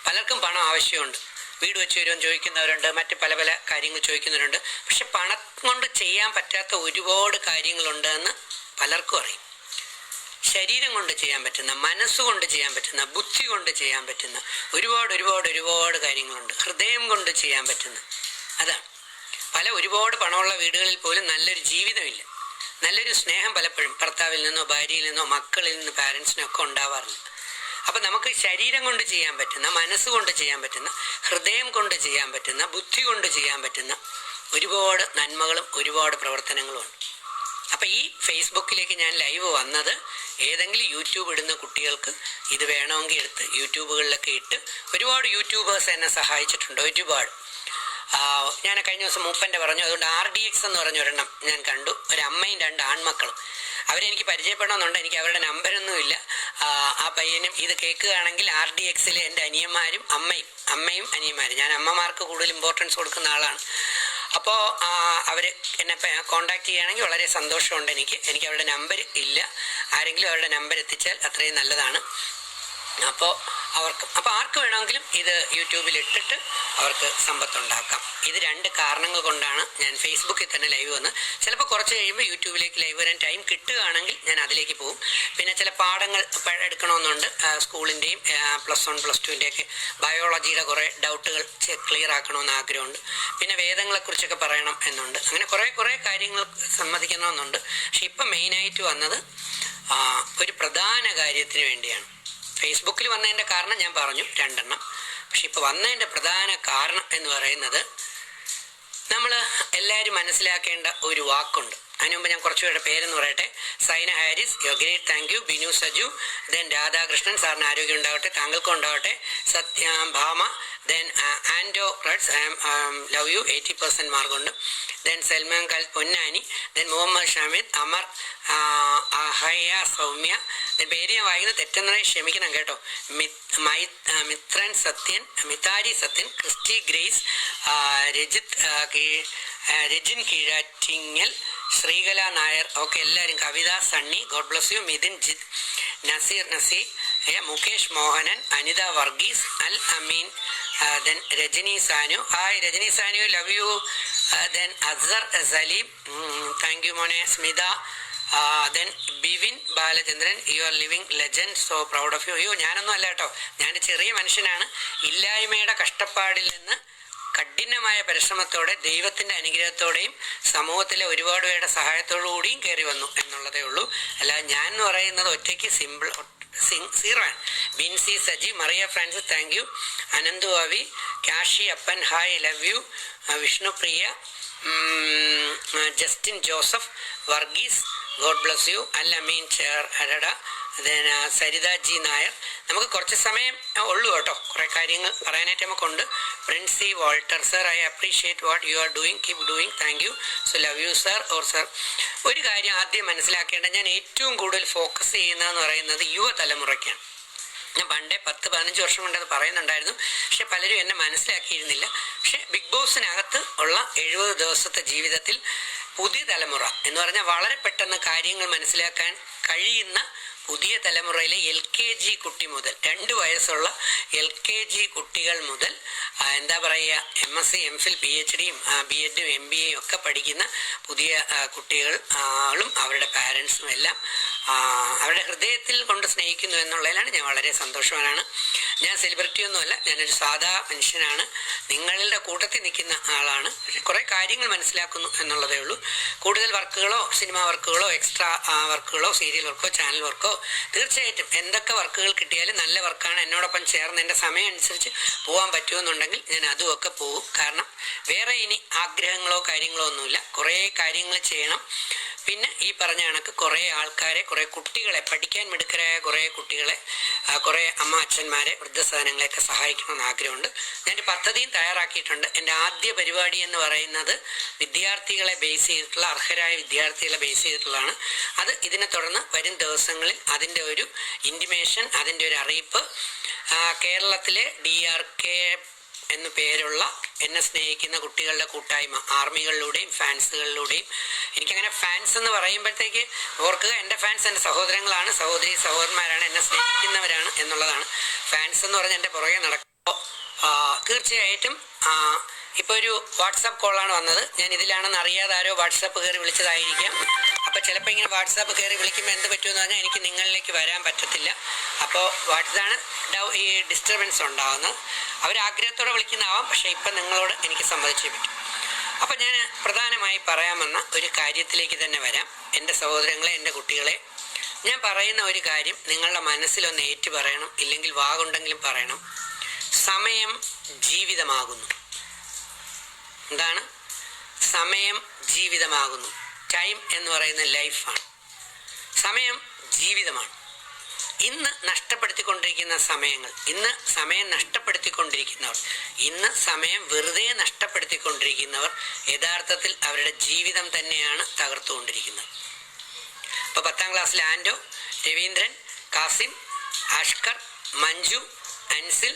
പലർക്കും പണം ആവശ്യമുണ്ട്. വീട് വെച്ച് വരുമെന്ന് ചോദിക്കുന്നവരുണ്ട്, മറ്റ് പല പല കാര്യങ്ങൾ ചോദിക്കുന്നവരുണ്ട്. പക്ഷെ പണം കൊണ്ട് ചെയ്യാൻ പറ്റാത്ത ഒരുപാട് കാര്യങ്ങളുണ്ട് എന്ന് പലർക്കും അറിയും. ശരീരം കൊണ്ട് ചെയ്യാൻ പറ്റുന്ന, മനസ്സുകൊണ്ട് ചെയ്യാൻ പറ്റുന്ന, ബുദ്ധി കൊണ്ട് ചെയ്യാൻ പറ്റുന്ന ഒരുപാട് ഒരുപാട് ഒരുപാട് കാര്യങ്ങളുണ്ട്. ഹൃദയം കൊണ്ട് ചെയ്യാൻ പറ്റുന്ന അതാണ്. ഒരുപാട് പണമുള്ള വീടുകളിൽ പോലും നല്ലൊരു ജീവിതമില്ല, നല്ലൊരു സ്നേഹം പലപ്പോഴും ഭർത്താവിൽ നിന്നോ ഭാര്യയിൽ നിന്നോ മക്കളിൽ നിന്ന് പാരൻസിനൊക്കെ ഉണ്ടാവാറില്ല. അപ്പം നമുക്ക് ശരീരം കൊണ്ട് ചെയ്യാൻ പറ്റുന്ന, മനസ്സുകൊണ്ട് ചെയ്യാൻ പറ്റുന്ന, ഹൃദയം കൊണ്ട് ചെയ്യാൻ പറ്റുന്ന, ബുദ്ധി കൊണ്ട് ചെയ്യാൻ പറ്റുന്ന ഒരുപാട് നന്മകളും ഒരുപാട് പ്രവർത്തനങ്ങളുമുണ്ട്. അപ്പം ഈ ഫേസ്ബുക്കിലേക്ക് ഞാൻ ലൈവ് വന്നത് ഏതെങ്കിലും യൂട്യൂബ് ഇടുന്ന കുട്ടികൾക്ക് ഇത് വേണമെങ്കിൽ എടുത്ത് യൂട്യൂബുകളിലൊക്കെ ഇട്ട് ഒരുപാട് യൂട്യൂബേഴ്സ് എന്നെ സഹായിച്ചിട്ടുണ്ട്. ഒരുപാട് ഞാൻ കഴിഞ്ഞ ദിവസം മൂപ്പൻ്റെ പറഞ്ഞു, അതുകൊണ്ട് RDX എന്ന് പറഞ്ഞ ഒരെണ്ണം ഞാൻ കണ്ടു. ഒരമ്മയും 2 ആൺമക്കളും. അവരെനിക്ക് പരിചയപ്പെടണമെന്നുണ്ട്, എനിക്ക് അവരുടെ നമ്പരൊന്നുമില്ല. ആ പയ്യനും ഇത് കേൾക്കുകയാണെങ്കിൽ RDXലെ എൻ്റെ അനിയന്മാരും അമ്മയും അനിയന്മാരും. ഞാൻ അമ്മമാർക്ക് കൂടുതൽ ഇമ്പോർട്ടൻസ് കൊടുക്കുന്ന ആളാണ്. അപ്പോൾ അവർ എന്നെ കോണ്ടാക്ട് ചെയ്യുകയാണെങ്കിൽ വളരെ സന്തോഷമുണ്ട്. എനിക്ക് അവരുടെ നമ്പർ ഇല്ല. ആരെങ്കിലും അവരുടെ നമ്പർ എത്തിച്ചാൽ അത്രയും നല്ലതാണ്. അപ്പോൾ ആർക്ക് വേണമെങ്കിലും ഇത് യൂട്യൂബിൽ ഇട്ടിട്ട് അവർക്ക് സമ്പത്തുണ്ടാക്കാം. ഇത് 2 കാരണങ്ങൾ കൊണ്ടാണ് ഞാൻ ഫേസ്ബുക്കിൽ തന്നെ ലൈവ് വന്ന്. ചിലപ്പോൾ കുറച്ച് കഴിയുമ്പോൾ യൂട്യൂബിലേക്ക് ലൈവ് വരാൻ ടൈം കിട്ടുകയാണെങ്കിൽ ഞാൻ അതിലേക്ക് പോകും. പിന്നെ ചില പാഠങ്ങൾ എടുക്കണമെന്നുണ്ട്. സ്കൂളിൻ്റെയും +1 +2ൻ്റെയൊക്കെ ബയോളജിയുടെ കുറേ ഡൗട്ടുകൾ ക്ലിയർ ആക്കണമെന്ന് ആഗ്രഹമുണ്ട്. പിന്നെ വേദങ്ങളെക്കുറിച്ചൊക്കെ പറയണം എന്നുണ്ട്. അങ്ങനെ കുറേ കാര്യങ്ങൾ സമ്മതിക്കണമെന്നുണ്ട്. പക്ഷെ ഇപ്പം മെയിനായിട്ട് വന്നത് ഒരു പ്രധാന കാര്യത്തിന് വേണ്ടിയാണ്. ഫേസ്ബുക്കിൽ വന്നതിൻ്റെ കാരണം ഞാൻ പറഞ്ഞു 2 എണ്ണം. പക്ഷെ ഇപ്പോൾ വന്നതിൻ്റെ പ്രധാന കാരണം എന്ന് പറയുന്നത് നമ്മൾ എല്ലാവരും മനസ്സിലാക്കേണ്ട ഒരു വാക്കുണ്ട്. അതിന് മുമ്പ് ഞാൻ കുറച്ചുപേരുടെ പേരെന്ന് പറയട്ടെ. Saina Haris, your great, thank you. Binu Saju, then Radhakrishnan, സാറിന് ആരോഗ്യം ഉണ്ടാവട്ടെ, താങ്കൾക്കും ഉണ്ടാവട്ടെ. ഭാമ, ദെൻ ആൻഡോ റഡ്സ്, ലവ് യു, 80% മാർക്കുണ്ട്. Then Salman Khal Ponnani, then Muhammad Shameed, Amar, Ahaya, Soumya. പേര് ഞാൻ വായിക്കുന്നത് തെറ്റെന്നായി ക്ഷമിക്കണം കേട്ടോ. മിത്രൻ സത്യൻ, മിതാരി സത്യൻ, ക്രിസ്റ്റി ഗ്രേസ്, രജിൻ കീഴാറ്റിങ്ങൽ, ശ്രീകല നായർ, ഓക്കെ എല്ലാവരും. Kavitha, Sunny, god bless you. Mithin, Jith, Nazeer, Mukesh Mohanan, Anitha Varghese, Al Ameen, then Rajani Sanu, hi Rajani Sanu, love you. Then Azar Saleem, thank you മോനെ. Smitha, then Bivin Balachandran, you are living legend, so proud of you. അയ്യോ ഞാനൊന്നും അല്ല കേട്ടോ, ഞാൻ ചെറിയ മനുഷ്യനാണ്. ഇല്ലായ്മയുടെ കഷ്ടപ്പാടിൽ നിന്ന് കഠിനമായ പരിശ്രമത്തോടെ ദൈവത്തിൻ്റെ അനുഗ്രഹത്തോടെയും സമൂഹത്തിലെ ഒരുപാട് പേരുടെ സഹായത്തോടു കൂടിയും കയറി വന്നു എന്നുള്ളതേ ഉള്ളൂ. അല്ലാതെ ഞാൻ എന്ന് പറയുന്നത് ഒറ്റയ്ക്ക് സിമ്പിൾ സീറോ ആണ്. Binsi Saji, Mariya Francis thank you, Ananthu Avi, Kashi Appan hi love you, Vishnupriya, Justin Joseph, Varghese god bless you, Al Ameen ചേർ അരട, സരിത ജി നായർ. നമുക്ക് കുറച്ച് സമയം ഉള്ളൂ കേട്ടോ, കുറേ കാര്യങ്ങൾ പറയാനായിട്ട് നമുക്കുണ്ട്. Princy Walter sir, I appreciate what you are doing, keep doing, thank you, so love you sir or sir. ഒരു കാര്യം ആദ്യം മനസ്സിലാക്കേണ്ട, ഞാൻ ഏറ്റവും കൂടുതൽ ഫോക്കസ് ചെയ്യുന്നതെന്ന് പറയുന്നത് യുവതലമുറയ്ക്കാണ്. ഞാൻ പണ്ടേ 10-15 വർഷം കൊണ്ട് അത് പറയുന്നുണ്ടായിരുന്നു, പക്ഷെ പലരും എന്നെ മനസ്സിലാക്കിയിരുന്നില്ല. പക്ഷെ ബിഗ് ബോസിനകത്ത് ഉള്ള 70 ദിവസത്തെ ജീവിതത്തിൽ പുതിയ തലമുറ എന്ന് പറഞ്ഞാൽ വളരെ പെട്ടെന്ന് കാര്യങ്ങൾ മനസ്സിലാക്കാൻ കഴിയുന്ന പുതിയ തലമുറയിലെ LKG കുട്ടി മുതൽ 2 വയസ്സുള്ള LKG കുട്ടികൾ മുതൽ എന്താ പറയുക, MSc MPhil PhDയും B.Edും MBAയും ഒക്കെ പഠിക്കുന്ന പുതിയ കുട്ടികളും അവരുടെ പാരൻസും എല്ലാം അവരുടെ ഹൃദയത്തിൽ കൊണ്ട് സ്നേഹിക്കുന്നു എന്നുള്ളതിലാണ് ഞാൻ വളരെ സന്തോഷവാനാണ്. ഞാൻ സെലിബ്രിറ്റി ഒന്നുമല്ല, ഞാനൊരു സാധാ മനുഷ്യനാണ്, നിങ്ങളുടെ കൂട്ടത്തിൽ നിൽക്കുന്ന ആളാണ്. പക്ഷെ കുറേ കാര്യങ്ങൾ മനസ്സിലാക്കുന്നു എന്നുള്ളതേ ഉള്ളൂ. കൂടുതൽ വർക്കുകളോ സിനിമ വർക്കുകളോ എക്സ്ട്രാ വർക്കുകളോ സീരിയൽ വർക്കോ ചാനൽ വർക്കോ തീർച്ചയായിട്ടും എന്തൊക്കെ വർക്കുകൾ കിട്ടിയാലും നല്ല വർക്കാണ്, എന്നോടൊപ്പം ചേർന്ന് എൻ്റെ സമയം അനുസരിച്ച് പോകാൻ പറ്റുമെന്നുണ്ടെങ്കിൽ ഞാൻ അതുമൊക്കെ പോകും. കാരണം വേറെ ഇനി ആഗ്രഹങ്ങളോ കാര്യങ്ങളോ ഒന്നുമില്ല, കുറേ കാര്യങ്ങൾ ചെയ്യണം. പിന്നെ ഈ പറഞ്ഞ കണക്ക് കുറേ ആൾക്കാരെ, കുറേ കുട്ടികളെ, പഠിക്കാൻ മിടുക്കരായ കുറേ കുട്ടികളെ, കുറേ അമ്മ അച്ഛന്മാരെ, വൃദ്ധസദനങ്ങളെയൊക്കെ സഹായിക്കണമെന്ന് ആഗ്രഹമുണ്ട്. ഞാനൊരു പദ്ധതിയും തയ്യാറാക്കിയിട്ടുണ്ട്. എൻ്റെ ആദ്യ പരിപാടി എന്ന് പറയുന്നത് വിദ്യാർത്ഥികളെ ബേസ് ചെയ്തിട്ടുള്ള, അർഹരായ വിദ്യാർത്ഥികളെ ബേസ് ചെയ്തിട്ടുള്ളതാണ്. അത് ഇതിനെ തുടർന്ന് വരും ദിവസങ്ങളിൽ അതിൻ്റെ ഒരു ഇൻറ്റിമേഷൻ, അതിൻ്റെ ഒരു അറിയിപ്പ് കേരളത്തിലെ DRK എന്നു പേരുള്ള എന്നെ സ്നേഹിക്കുന്ന കുട്ടികളുടെ കൂട്ടായ്മ, ആർമികളിലൂടെയും ഫാൻസുകളിലൂടെയും, എനിക്കങ്ങനെ ഫാൻസ് എന്ന് പറയുമ്പോഴത്തേക്ക് ഓർക്കുക, എൻ്റെ ഫാൻസ് എൻ്റെ സഹോദരങ്ങളാണ്, സഹോദരി സഹോദരന്മാരാണ്, എന്നെ സ്നേഹിക്കുന്നവരാണ് എന്നുള്ളതാണ്. ഫാൻസ് എന്ന് പറഞ്ഞാൽ എൻ്റെ പുറകെ നടക്കുമ്പോൾ തീർച്ചയായിട്ടും ഇപ്പോൾ ഒരു വാട്സാപ്പ് കോളാണ് വന്നത്. ഞാൻ ഇതിലാണെന്ന് അറിയാതെ ആരോ വാട്സാപ്പ് കയറി വിളിച്ചതായിരിക്കാം. അപ്പോൾ ചിലപ്പോൾ ഇങ്ങനെ വാട്സാപ്പ് കയറി വിളിക്കുമ്പോൾ എന്ത് പറ്റുമെന്ന് പറഞ്ഞാൽ എനിക്ക് നിങ്ങളിലേക്ക് വരാൻ പറ്റത്തില്ല. അപ്പോൾ ഇതാണ് ഈ ഡിസ്റ്റർബൻസ് ഉണ്ടാകുന്നത്. അവരാഗ്രഹത്തോടെ വിളിക്കുന്നതാവാം, പക്ഷേ ഇപ്പം നിങ്ങളോട് എനിക്ക് സമ്മതിച്ചേ പറ്റും. അപ്പോൾ ഞാൻ പ്രധാനമായി പറയാമെന്ന ഒരു കാര്യത്തിലേക്ക് തന്നെ വരാം. എൻ്റെ സഹോദരങ്ങളെ, എൻ്റെ കുട്ടികളെ, ഞാൻ പറയുന്ന ഒരു കാര്യം നിങ്ങളുടെ മനസ്സിലൊന്ന് ഏറ്റു പറയണം, ഇല്ലെങ്കിൽ വാഗുണ്ടെങ്കിലും പറയണം. സമയം ജീവിതമാകുന്നു. എന്താണ് സമയം? ജീവിതമാകുന്നു. ടൈം എന്ന് പറയുന്ന ലൈഫാണ്. സമയം ജീവിതമാണ്. ഇന്ന് നഷ്ടപ്പെടുത്തിക്കൊണ്ടിരിക്കുന്ന സമയങ്ങൾ, ഇന്ന് സമയം നഷ്ടപ്പെടുത്തിക്കൊണ്ടിരിക്കുന്നവർ, ഇന്ന് സമയം വെറുതെ നഷ്ടപ്പെടുത്തിക്കൊണ്ടിരിക്കുന്നവർ യഥാർത്ഥത്തിൽ അവരുടെ ജീവിതം തന്നെയാണ് തകർത്തുകൊണ്ടിരിക്കുന്നത്. ഇപ്പോൾ 10ാം ക്ലാസ്സിലെ ആൻഡോ, രവീന്ദ്രൻ, കാസിം, ആഷ്കർ, മഞ്ജു, അൻസിൽ,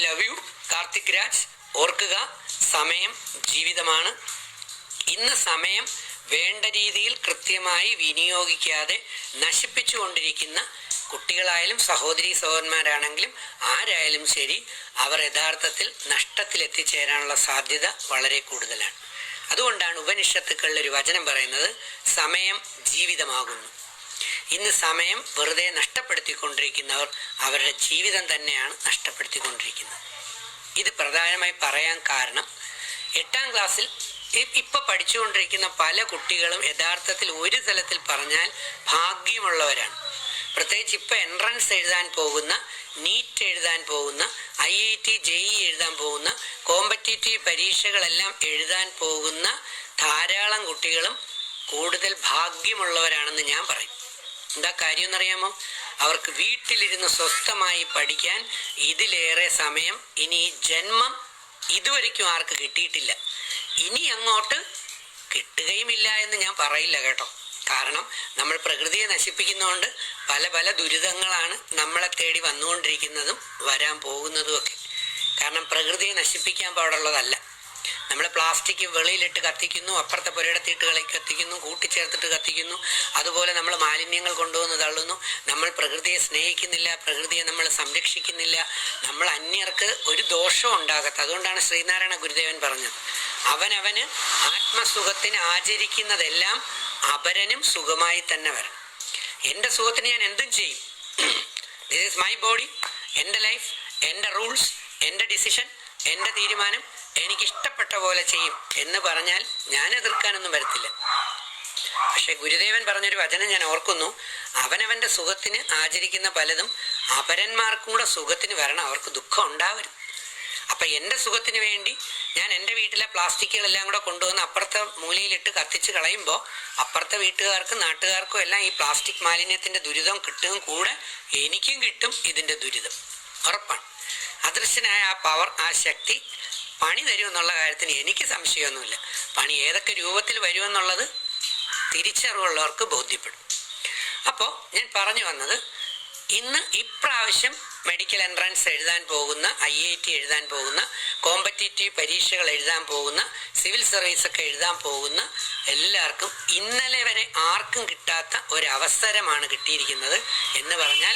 ലവ് യു, കാർത്തിക് രാജ്, ഓർക്കുക, സമയം ജീവിതമാണ്. ഇന്ന് സമയം വേണ്ട രീതിയിൽ കൃത്യമായി വിനിയോഗിക്കാതെ നശിപ്പിച്ചുകൊണ്ടിരിക്കുന്ന കുട്ടികളായാലും സഹോദരി സഹോദരന്മാരാണെങ്കിലും ആരായാലും ശരി, അവർ യഥാർത്ഥത്തിൽ നഷ്ടത്തിലെത്തിച്ചേരാനുള്ള സാധ്യത വളരെ കൂടുതലാണ്. അതുകൊണ്ടാണ് ഉപനിഷത്തുക്കളിൽ ഒരു വചനം പറയുന്നത്, സമയം ജീവിതമാകുന്നു. ഇന്ന് സമയം വെറുതെ നഷ്ടപ്പെടുത്തിക്കൊണ്ടിരിക്കുന്നവർ അവരുടെ ജീവിതം തന്നെയാണ് നഷ്ടപ്പെടുത്തിക്കൊണ്ടിരിക്കുന്നത്. ഇത് പ്രധാനമായി പറയാൻ കാരണം, 8ാം ക്ലാസ്സിൽ ഇപ്പം പഠിച്ചുകൊണ്ടിരിക്കുന്ന പല കുട്ടികളും യഥാർത്ഥത്തിൽ ഒരു തലത്തിൽ പറഞ്ഞാൽ ഭാഗ്യമുള്ളവരാണ്. പ്രത്യേകിച്ച് ഇപ്പം എൻട്രൻസ് എഴുതാൻ പോകുന്ന, നീറ്റ് എഴുതാൻ പോകുന്ന, IIT JEE എഴുതാൻ പോകുന്ന, കോമ്പറ്റേറ്റീവ് പരീക്ഷകളെല്ലാം എഴുതാൻ പോകുന്ന ധാരാളം കുട്ടികളും കൂടുതൽ ഭാഗ്യമുള്ളവരാണെന്ന് ഞാൻ പറയും. എന്താ കാര്യം എന്നറിയാമോ? അവർക്ക് വീട്ടിലിരുന്ന് സ്വസ്ഥമായി പഠിക്കാൻ ഇതിലേറെ സമയം ഇനി ജന്മം ഇതുവരെയ്ക്കും ആർക്ക് കിട്ടിയിട്ടില്ല. ഇനി അങ്ങോട്ട് കിട്ടുകയുമില്ല എന്ന് ഞാൻ പറയില്ല കേട്ടോ. കാരണം നമ്മൾ പ്രകൃതിയെ നശിപ്പിക്കുന്നതുകൊണ്ട് പല പല ദുരിതങ്ങളാണ് നമ്മളെ തേടി വന്നുകൊണ്ടിരിക്കുന്നതും വരാൻ പോകുന്നതുമൊക്കെ. കാരണം പ്രകൃതിയെ നശിപ്പിക്കാൻ പാടുള്ളതല്ല. നമ്മൾ പ്ലാസ്റ്റിക് വെളിയിലിട്ട് കത്തിക്കുന്നു, അപ്പുറത്തെ പുരയിടത്തിട്ട് കത്തിക്കുന്നു, കൂട്ടിച്ചേർത്തിട്ട് കത്തിക്കുന്നു. അതുപോലെ നമ്മൾ മാലിന്യങ്ങൾ കൊണ്ടുവന്ന് തള്ളുന്നു. നമ്മൾ പ്രകൃതിയെ സ്നേഹിക്കുന്നില്ല, പ്രകൃതിയെ നമ്മൾ സംരക്ഷിക്കുന്നില്ല. നമ്മൾ അന്യർക്ക് ഒരു ദോഷവും ഉണ്ടാകത്ത. അതുകൊണ്ടാണ് ശ്രീനാരായണ ഗുരുദേവൻ പറഞ്ഞത്, അവനവന് ആത്മസുഖത്തിന് ആചരിക്കുന്നതെല്ലാം അപരനും സുഖമായി തന്നെ വരണം. എൻ്റെ സുഖത്തിന് ഞാൻ എന്തും ചെയ്യും. ദിസ് ഈസ് മൈ ബോഡി, എൻ്റെ ലൈഫ്, എൻ്റെ റൂൾസ്, എൻ്റെ ഡിസിഷൻ, എൻ്റെ തീരുമാനം, എനിക്കിഷ്ടപ്പെട്ട പോലെ ചെയ്യും എന്ന് പറഞ്ഞാൽ ഞാൻ എതിർക്കാനൊന്നും വരത്തില്ല. പക്ഷെ ഗുരുദേവൻ പറഞ്ഞൊരു വചനം ഞാൻ ഓർക്കുന്നു, അവനവന്റെ സുഖത്തിന് ആചരിക്കുന്ന പലതും അപരന്മാർക്കും കൂടെ സുഖത്തിന് വരണം, അവർക്ക് ദുഃഖം ഉണ്ടാവരുത്. അപ്പൊ എൻ്റെ സുഖത്തിന് വേണ്ടി ഞാൻ എൻ്റെ വീട്ടിലെ പ്ലാസ്റ്റിക്കുകളെല്ലാം കൂടെ കൊണ്ടുവന്ന് അപ്പുറത്തെ മൂലയിലിട്ട് കത്തിച്ച് കളയുമ്പോൾ അപ്പുറത്തെ വീട്ടുകാർക്കും നാട്ടുകാർക്കും എല്ലാം ഈ പ്ലാസ്റ്റിക് മാലിന്യത്തിന്റെ ദുരിതം കിട്ടും, കൂടെ എനിക്കും കിട്ടും ഇതിന്റെ ദുരിതം. ഉറപ്പാണ്. അദൃശ്യനായ ആ പവർ, ആ ശക്തി പണി തരുമെന്നുള്ള കാര്യത്തിന് എനിക്ക് സംശയമൊന്നുമില്ല. പണി ഏതൊക്കെ രൂപത്തിൽ വരുമെന്നുള്ളത് തിരിച്ചറിവുള്ളവർക്ക് ബോധ്യപ്പെടും. അപ്പോൾ ഞാൻ പറഞ്ഞു വന്നത്, ഇന്ന് ഇപ്രാവശ്യം മെഡിക്കൽ എൻട്രൻസ് എഴുതാൻ പോകുന്ന, IIT എഴുതാൻ പോകുന്ന, കോമ്പറ്റീറ്റീവ് പരീക്ഷകൾ എഴുതാൻ പോകുന്ന, സിവിൽ സർവീസ് ഒക്കെ എഴുതാൻ പോകുന്ന എല്ലാവർക്കും ഇന്നലെ വരെ ആർക്കും കിട്ടാത്ത ഒരവസരമാണ് കിട്ടിയിരിക്കുന്നത്. എന്ന് പറഞ്ഞാൽ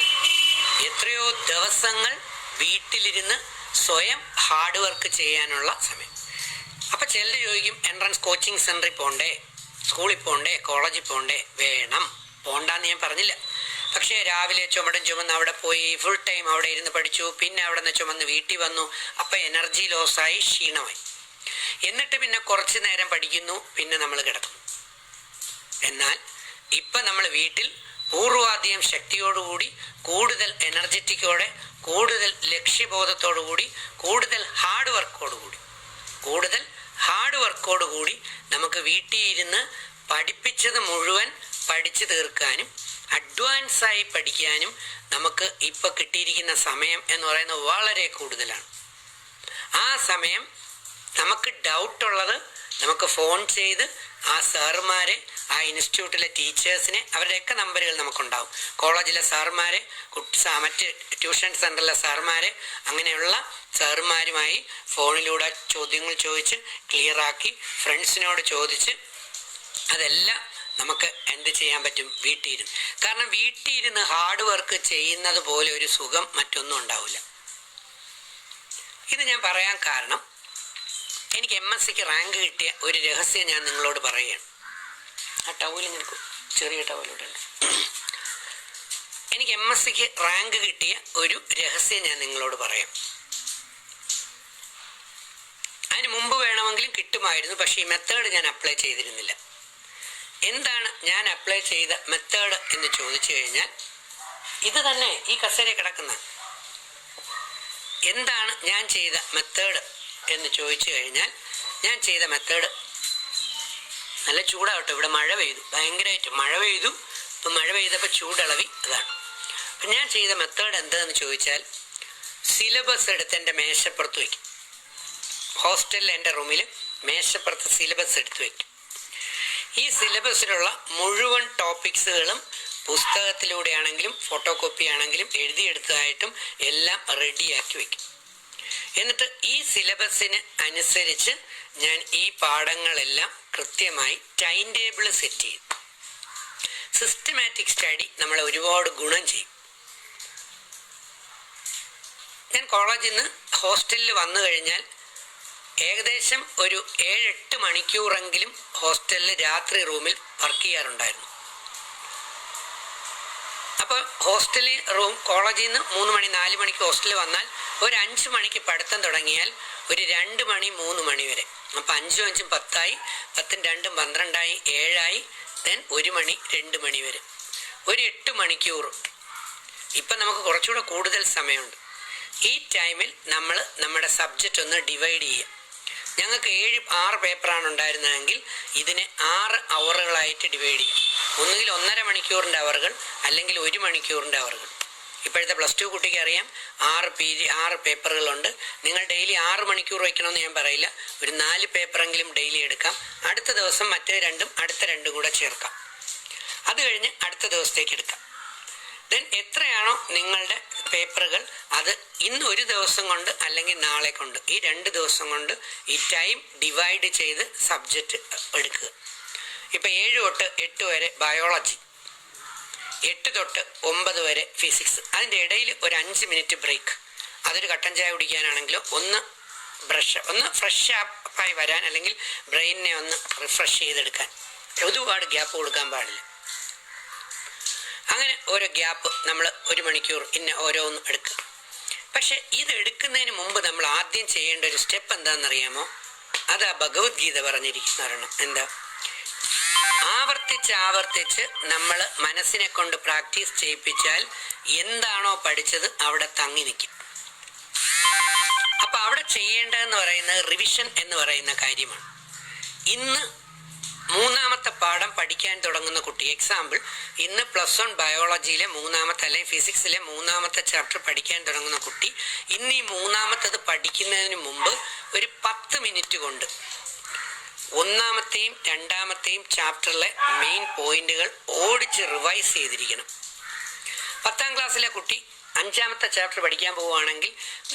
എത്രയോ ദിവസങ്ങൾ വീട്ടിലിരുന്ന് സ്വയം ഹാർഡ് വർക്ക് ചെയ്യാനുള്ള സമയം. അപ്പം ചിലർ ചോദിക്കും, എൻട്രൻസ് കോച്ചിങ് സെൻറ്ററിൽ പോകണ്ടേ, സ്കൂളിൽ പോകണ്ടേ, കോളേജിൽ പോകണ്ടേ? വേണം, പോകണ്ടെന്ന് ഞാൻ പറഞ്ഞില്ല. പക്ഷേ രാവിലെ ചുമന്ന് അവിടെ പോയി ഫുൾ ടൈം അവിടെ ഇരുന്ന് പഠിച്ചു, പിന്നെ അവിടെ നിന്ന് ചുമന്ന് വീട്ടിൽ വന്നു, അപ്പം എനർജി ലോസായി, ക്ഷീണമായി. എന്നിട്ട് പിന്നെ കുറച്ച് നേരം പഠിക്കുന്നു, പിന്നെ നമ്മൾ കിടക്കുന്നു. എന്നാൽ ഇപ്പം നമ്മൾ വീട്ടിൽ പൂർവാധികം ശക്തിയോടുകൂടി, കൂടുതൽ എനർജറ്റിക്കോടെ, കൂടുതൽ ലക്ഷ്യബോധത്തോടുകൂടി, കൂടുതൽ ഹാർഡ് വർക്കോടുകൂടി നമുക്ക് വീട്ടിൽ ഇരുന്ന് പഠിപ്പിച്ചത് മുഴുവൻ പഠിച്ചു തീർക്കാനും അഡ്വാൻസായി പഠിക്കാനും നമുക്ക് ഇപ്പൊ കിട്ടിയിരിക്കുന്ന സമയം എന്ന് പറയുന്നത് വളരെ കൂടുതലാണ്. ആ സമയം നമുക്ക് ഡൗട്ടുള്ളത് നമുക്ക് ഫോൺ ചെയ്ത് ആ സാറുമാരെ, ആ ഇൻസ്റ്റിറ്റ്യൂട്ടിലെ ടീച്ചേഴ്സിനെ, അവരുടെയൊക്കെ നമ്പറുകൾ നമുക്കുണ്ടാവും. കോളേജിലെ സാറുമാരെ, മറ്റ് ട്യൂഷൻ സെൻ്ററിലെ സാറുമാരെ, അങ്ങനെയുള്ള സാറുമാരുമായി ഫോണിലൂടെ ചോദ്യങ്ങൾ ചോദിച്ച് ക്ലിയറാക്കി, ഫ്രണ്ട്സിനോട് ചോദിച്ച്, അതെല്ലാം നമുക്ക് എന്ത് ചെയ്യാൻ പറ്റും? വീട്ടിലിരുന്ന്. കാരണം വീട്ടിലിരുന്ന് ഹാർഡ് വർക്ക് ചെയ്യുന്നത് പോലെ ഒരു സുഖം മറ്റൊന്നും ഉണ്ടാവില്ല. ഇത് ഞാൻ പറയാൻ കാരണം, എനിക്ക് MSCക്ക് റാങ്ക് കിട്ടിയ ഒരു രഹസ്യം ഞാൻ നിങ്ങളോട് പറയുകയാണ്. ആ ടവല് നിൽക്കും, ചെറിയ ടവലുണ്ട്. എനിക്ക് MSCക്ക് റാങ്ക് കിട്ടിയ ഒരു രഹസ്യം ഞാൻ നിങ്ങളോട് പറയാം. അതിന് മുമ്പ് വേണമെങ്കിലും കിട്ടുമായിരുന്നു, പക്ഷേ ഈ മെത്തേഡ് ഞാൻ അപ്ലൈ ചെയ്തിരുന്നില്ല. എന്താണ് ഞാൻ അപ്ലൈ ചെയ്ത മെത്തേഡ് എന്ന് ചോദിച്ചു കഴിഞ്ഞാൽ, ഇത് തന്നെ ഈ കസേര കിടക്കുന്ന എന്താണ് ഞാൻ ചെയ്ത മെത്തേഡ് എന്ന് ചോദിച്ചു കഴിഞ്ഞാൽ, ഞാൻ ചെയ്ത മെത്തേഡ്, നല്ല ചൂടാവട്ടെ, ഇവിടെ മഴ പെയ്തു, ഭയങ്കരമായിട്ട് മഴ പെയ്തു. ഇപ്പം മഴ പെയ്തപ്പോൾ ചൂടിളവി, അതാണ്. അപ്പം ഞാൻ ചെയ്ത മെത്തേഡ് എന്താണെന്ന് ചോദിച്ചാൽ, സിലബസ് എടുത്ത് എൻ്റെ മേശപ്പുറത്ത് വയ്ക്കും. ഹോസ്റ്റലിൽ എൻ്റെ റൂമിൽ മേശപ്പുറത്ത് സിലബസ് എടുത്ത് വയ്ക്കും. ഈ സിലബസിലുള്ള മുഴുവൻ ടോപ്പിക്സുകളും പുസ്തകത്തിലൂടെയാണെങ്കിലും ഫോട്ടോ കോപ്പി ആണെങ്കിലും എഴുതിയെടുത്തതായിട്ടും എല്ലാം റെഡിയാക്കി വയ്ക്കും. എന്നിട്ട് ഈ സിലബസിന് അനുസരിച്ച് ഞാൻ ഈ പാഠങ്ങളെല്ലാം കൃത്യമായി ടൈം ടേബിൾ സെറ്റ് ചെയ്തു. സിസ്റ്റമാറ്റിക് സ്റ്റഡി നമ്മളെ ഒരുപാട് ഗുണം ചെയ്യും. ഞാൻ കോളേജിൽ നിന്ന് ഹോസ്റ്റലിൽ വന്നു കഴിഞ്ഞാൽ ഏകദേശം ഒരു 7-8 മണിക്കൂറെങ്കിലും ഹോസ്റ്റലിൽ രാത്രി റൂമിൽ വർക്ക് ചെയ്യാറുണ്ടായിരുന്നു. അപ്പോൾ കോളേജിൽ നിന്ന് 3 മണി 4 മണിക്ക് ഹോസ്റ്റലിൽ വന്നാൽ ഒരു 5 മണിക്ക് പഠിത്തം തുടങ്ങിയാൽ ഒരു 2 മണി 3 മണി വരെ. അപ്പം 5 5 10 10 2 12 7 ദെൻ 1 മണി 2 മണി വരെ, ഒരു 8 മണിക്കൂർ. ഇപ്പം നമുക്ക് കുറച്ചുകൂടെ കൂടുതൽ സമയമുണ്ട്. ഈ ടൈമിൽ നമ്മൾ നമ്മുടെ സബ്ജക്റ്റ് ഒന്ന് ഡിവൈഡ് ചെയ്യുക. ഞങ്ങൾക്ക് 7-6 പേപ്പറാണ് ഉണ്ടായിരുന്നതെങ്കിൽ ഇതിനെ 6 അവറുകളായിട്ട് ഡിവൈഡ് ചെയ്യും. ഒന്നുകിൽ 1.5 മണിക്കൂറിൻ്റെ അവറുകൾ, അല്ലെങ്കിൽ 1 മണിക്കൂറിൻ്റെ അവറുകൾ. ഇപ്പോഴത്തെ +2 കുട്ടിക്ക് അറിയാം 6 പേപ്പറുകളുണ്ട്. നിങ്ങൾ ഡെയിലി 6 മണിക്കൂർ വയ്ക്കണമെന്ന് ഞാൻ പറയില്ല. ഒരു 4 പേപ്പറെങ്കിലും ഡെയിലി എടുക്കാം. അടുത്ത ദിവസം മറ്റേ 2 അടുത്ത 2 കൂടെ ചേർക്കാം. അത് കഴിഞ്ഞ് അടുത്ത ദിവസത്തേക്ക് എടുക്കാം. ദെൻ എത്രയാണോ നിങ്ങളുടെ പേപ്പറുകൾ, അത് ഇന്ന് ഒരു ദിവസം കൊണ്ട് അല്ലെങ്കിൽ നാളെ കൊണ്ട്, ഈ 2 ദിവസം കൊണ്ട് ഈ ടൈം ഡിവൈഡ് ചെയ്ത് സബ്ജക്റ്റ് എടുക്കുക. ഇപ്പം 7 തൊട്ട് 8 വരെ ബയോളജി, 8 തൊട്ട് 9 വരെ ഫിസിക്സ്. അതിൻ്റെ ഇടയിൽ ഒരു 5 മിനിറ്റ് ബ്രേക്ക്. അതൊരു കട്ടൻ ചായ കുടിക്കാനാണെങ്കിലോ, ഒന്ന് ഫ്രഷ് ആയി വരാൻ, അല്ലെങ്കിൽ ബ്രെയിനിനെ ഒന്ന് റിഫ്രഷ് ചെയ്തെടുക്കാൻ. ഒരുപാട് ഗ്യാപ്പ് കൊടുക്കാൻ പാടില്ല. അങ്ങനെ ഓരോ ഗ്യാപ്പ് നമ്മൾ 1 മണിക്കൂർ ഓരോന്നും എടുക്കുക. പക്ഷെ ഇത് എടുക്കുന്നതിന് മുമ്പ് നമ്മൾ ആദ്യം ചെയ്യേണ്ട ഒരു സ്റ്റെപ്പ് എന്താണെന്നറിയാമോ? അതാ ഭഗവത്ഗീത പറഞ്ഞിരിക്കുന്ന ഒരെണ്ണം. എന്താ? ആവർത്തിച്ച് നമ്മൾ മനസ്സിനെ കൊണ്ട് പ്രാക്ടീസ് ചെയ്യിപ്പിച്ചാൽ എന്താണോ പഠിച്ചത് അവിടെ തങ്ങി നിൽക്കും. അപ്പൊ അവിടെ ചെയ്യേണ്ടതെന്ന് പറയുന്നത് റിവിഷൻ എന്ന് പറയുന്ന കാര്യമാണ്. ഇന്ന് മൂന്നാമത്തെ പാഠം പഠിക്കാൻ തുടങ്ങുന്ന കുട്ടി, എക്സാമ്പിൾ ഇന്ന് +1 ബയോളജിയിലെ മൂന്നാമത്തെ അല്ലെങ്കിൽ ഫിസിക്സിലെ മൂന്നാമത്തെ ചാപ്റ്റർ പഠിക്കാൻ തുടങ്ങുന്ന കുട്ടി ഇന്ന് ഈ മൂന്നാമത്തത് പഠിക്കുന്നതിന് മുമ്പ് ഒരു 10 മിനിറ്റ് കൊണ്ട് ഒന്നാമത്തെയും രണ്ടാമത്തെയും ചാപ്റ്ററിലെ മെയിൻ പോയിന്റുകൾ ഓടിച്ച് റിവൈസ് ചെയ്തിരിക്കണം. 10ാം ക്ലാസ്സിലെ കുട്ടി 5ാമത്തെ ചാപ്റ്റർ പഠിക്കാൻ പോവുകയാണെങ്കിൽ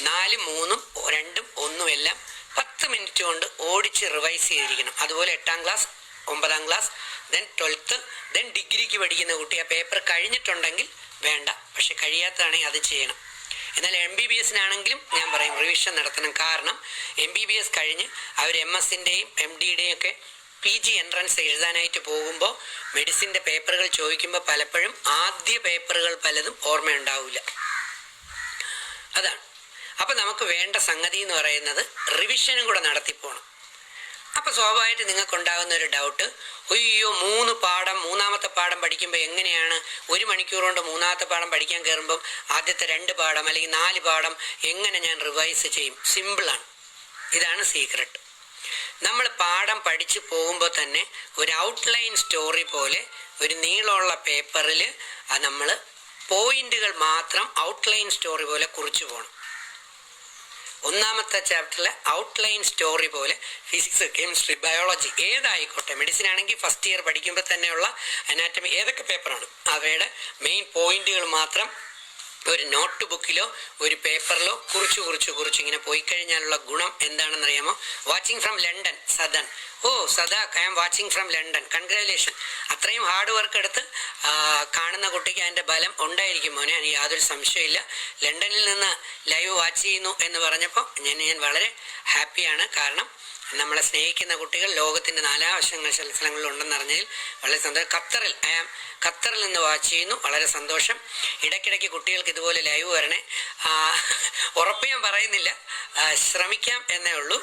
4, 3, 2, 1 എല്ലാം 10 മിനിറ്റ് കൊണ്ട് ഓടിച്ച് റിവൈസ് ചെയ്തിരിക്കണം. അതുപോലെ 8ാം class, 9ാം class, then 12th, then ഡിഗ്രിക്ക് പഠിക്കുന്ന കുട്ടി ആ പേപ്പർ കഴിഞ്ഞിട്ടുണ്ടെങ്കിൽ വേണ്ട, പക്ഷെ കഴിയാത്തതാണെങ്കിൽ അത് ചെയ്യണം. എന്നാൽ MBBS-നാണെങ്കിലും ഞാൻ പറയും റിവിഷൻ നടത്തണം. കാരണം MBBS കഴിഞ്ഞ് അവർ MS-ൻ്റെയും MD-യുടെയും ഒക്കെ PG എൻട്രൻസ് എഴുതാനായിട്ട് പോകുമ്പോൾ മെഡിസിൻ്റെ പേപ്പറുകൾ ചോദിക്കുമ്പോൾ പലപ്പോഴും ആദ്യ പേപ്പറുകൾ പലതും ഓർമ്മയുണ്ടാവില്ല. അതാണ്. അപ്പം നമുക്ക് വേണ്ട സംഗതി എന്ന് പറയുന്നത് റിവിഷനും കൂടെ നടത്തിപ്പോണം. അപ്പം സ്വാഭാവികമായിട്ട് നിങ്ങൾക്കുണ്ടാകുന്ന ഒരു ഡൗട്ട്, അയ്യോ മൂന്നാമത്തെ പാഠം പഠിക്കുമ്പോൾ എങ്ങനെയാണ് 1 മണിക്കൂർ കൊണ്ട് മൂന്നാമത്തെ പാഠം പഠിക്കാൻ കയറുമ്പം ആദ്യത്തെ 2 പാഠം അല്ലെങ്കിൽ 4 പാഠം എങ്ങനെ ഞാൻ റിവൈസ് ചെയ്യും? സിമ്പിളാണ്. ഇതാണ് സീക്രട്ട്. നമ്മൾ പാഠം പഠിച്ചു പോകുമ്പോൾ തന്നെ ഒരു ഔട്ട്ലൈൻ സ്റ്റോറി പോലെ ഒരു നീളമുള്ള പേപ്പറിൽ നമ്മൾ പോയിന്റുകൾ മാത്രം ഔട്ട്ലൈൻ സ്റ്റോറി പോലെ കുറിച്ചു പോകണം. ഒന്നാമത്തെ ചാപ്റ്ററിലെ ഔട്ട്ലൈൻ സ്റ്റോറി പോലെ ഫിസിക്സ്, കെമിസ്ട്രി, ബയോളജി ഏതായിക്കോട്ടെ, മെഡിസിൻ ആണെങ്കിൽ ഫസ്റ്റ് ഇയർ പഠിക്കുമ്പോൾ തന്നെയുള്ള അനാറ്റമി ഏതൊക്കെ പേപ്പറാണ് അവയുടെ മെയിൻ പോയിന്റുകൾ മാത്രം ഒരു നോട്ട് ബുക്കിലോ ഒരു പേപ്പറിലോ കുറിച്ച് ഇങ്ങനെ പോയി കഴിഞ്ഞാലുള്ള ഗുണം എന്താണെന്നറിയാമോ? Watching from London Sadan. Oh Sadak, I am watching from London, congratulation. അത്രയും ഹാർഡ് വർക്ക് എടുത്ത് കാണുന്ന കുട്ടിക്ക് അതിൻ്റെ ബലം ഉണ്ടായിരിക്കും മോനെ, എനിക്ക് യാതൊരു സംശയമില്ല. ലണ്ടനിൽ നിന്ന് ലൈവ് വാച്ച് ചെയ്യുന്നു എന്ന് പറഞ്ഞപ്പോൾ ഞാൻ വളരെ ഹാപ്പിയാണ്. കാരണം നമ്മളെ സ്നേഹിക്കുന്ന കുട്ടികൾ ലോകത്തിൻ്റെ സ്ഥലങ്ങളിൽ ഉണ്ടെന്ന് അറിഞ്ഞതിൽ വളരെ സന്തോഷം. ഖത്തറിൽ നിന്ന് വാച്ച് ചെയ്യുന്നു, വളരെ സന്തോഷം. ഇടയ്ക്കിടയ്ക്ക് കുട്ടികൾക്ക് ഇതുപോലെ ലൈവ് വരണേ. ഉറപ്പ് ഞാൻ പറയുന്നില്ല, ശ്രമിക്കാം എന്നേ ഉള്ളൂ.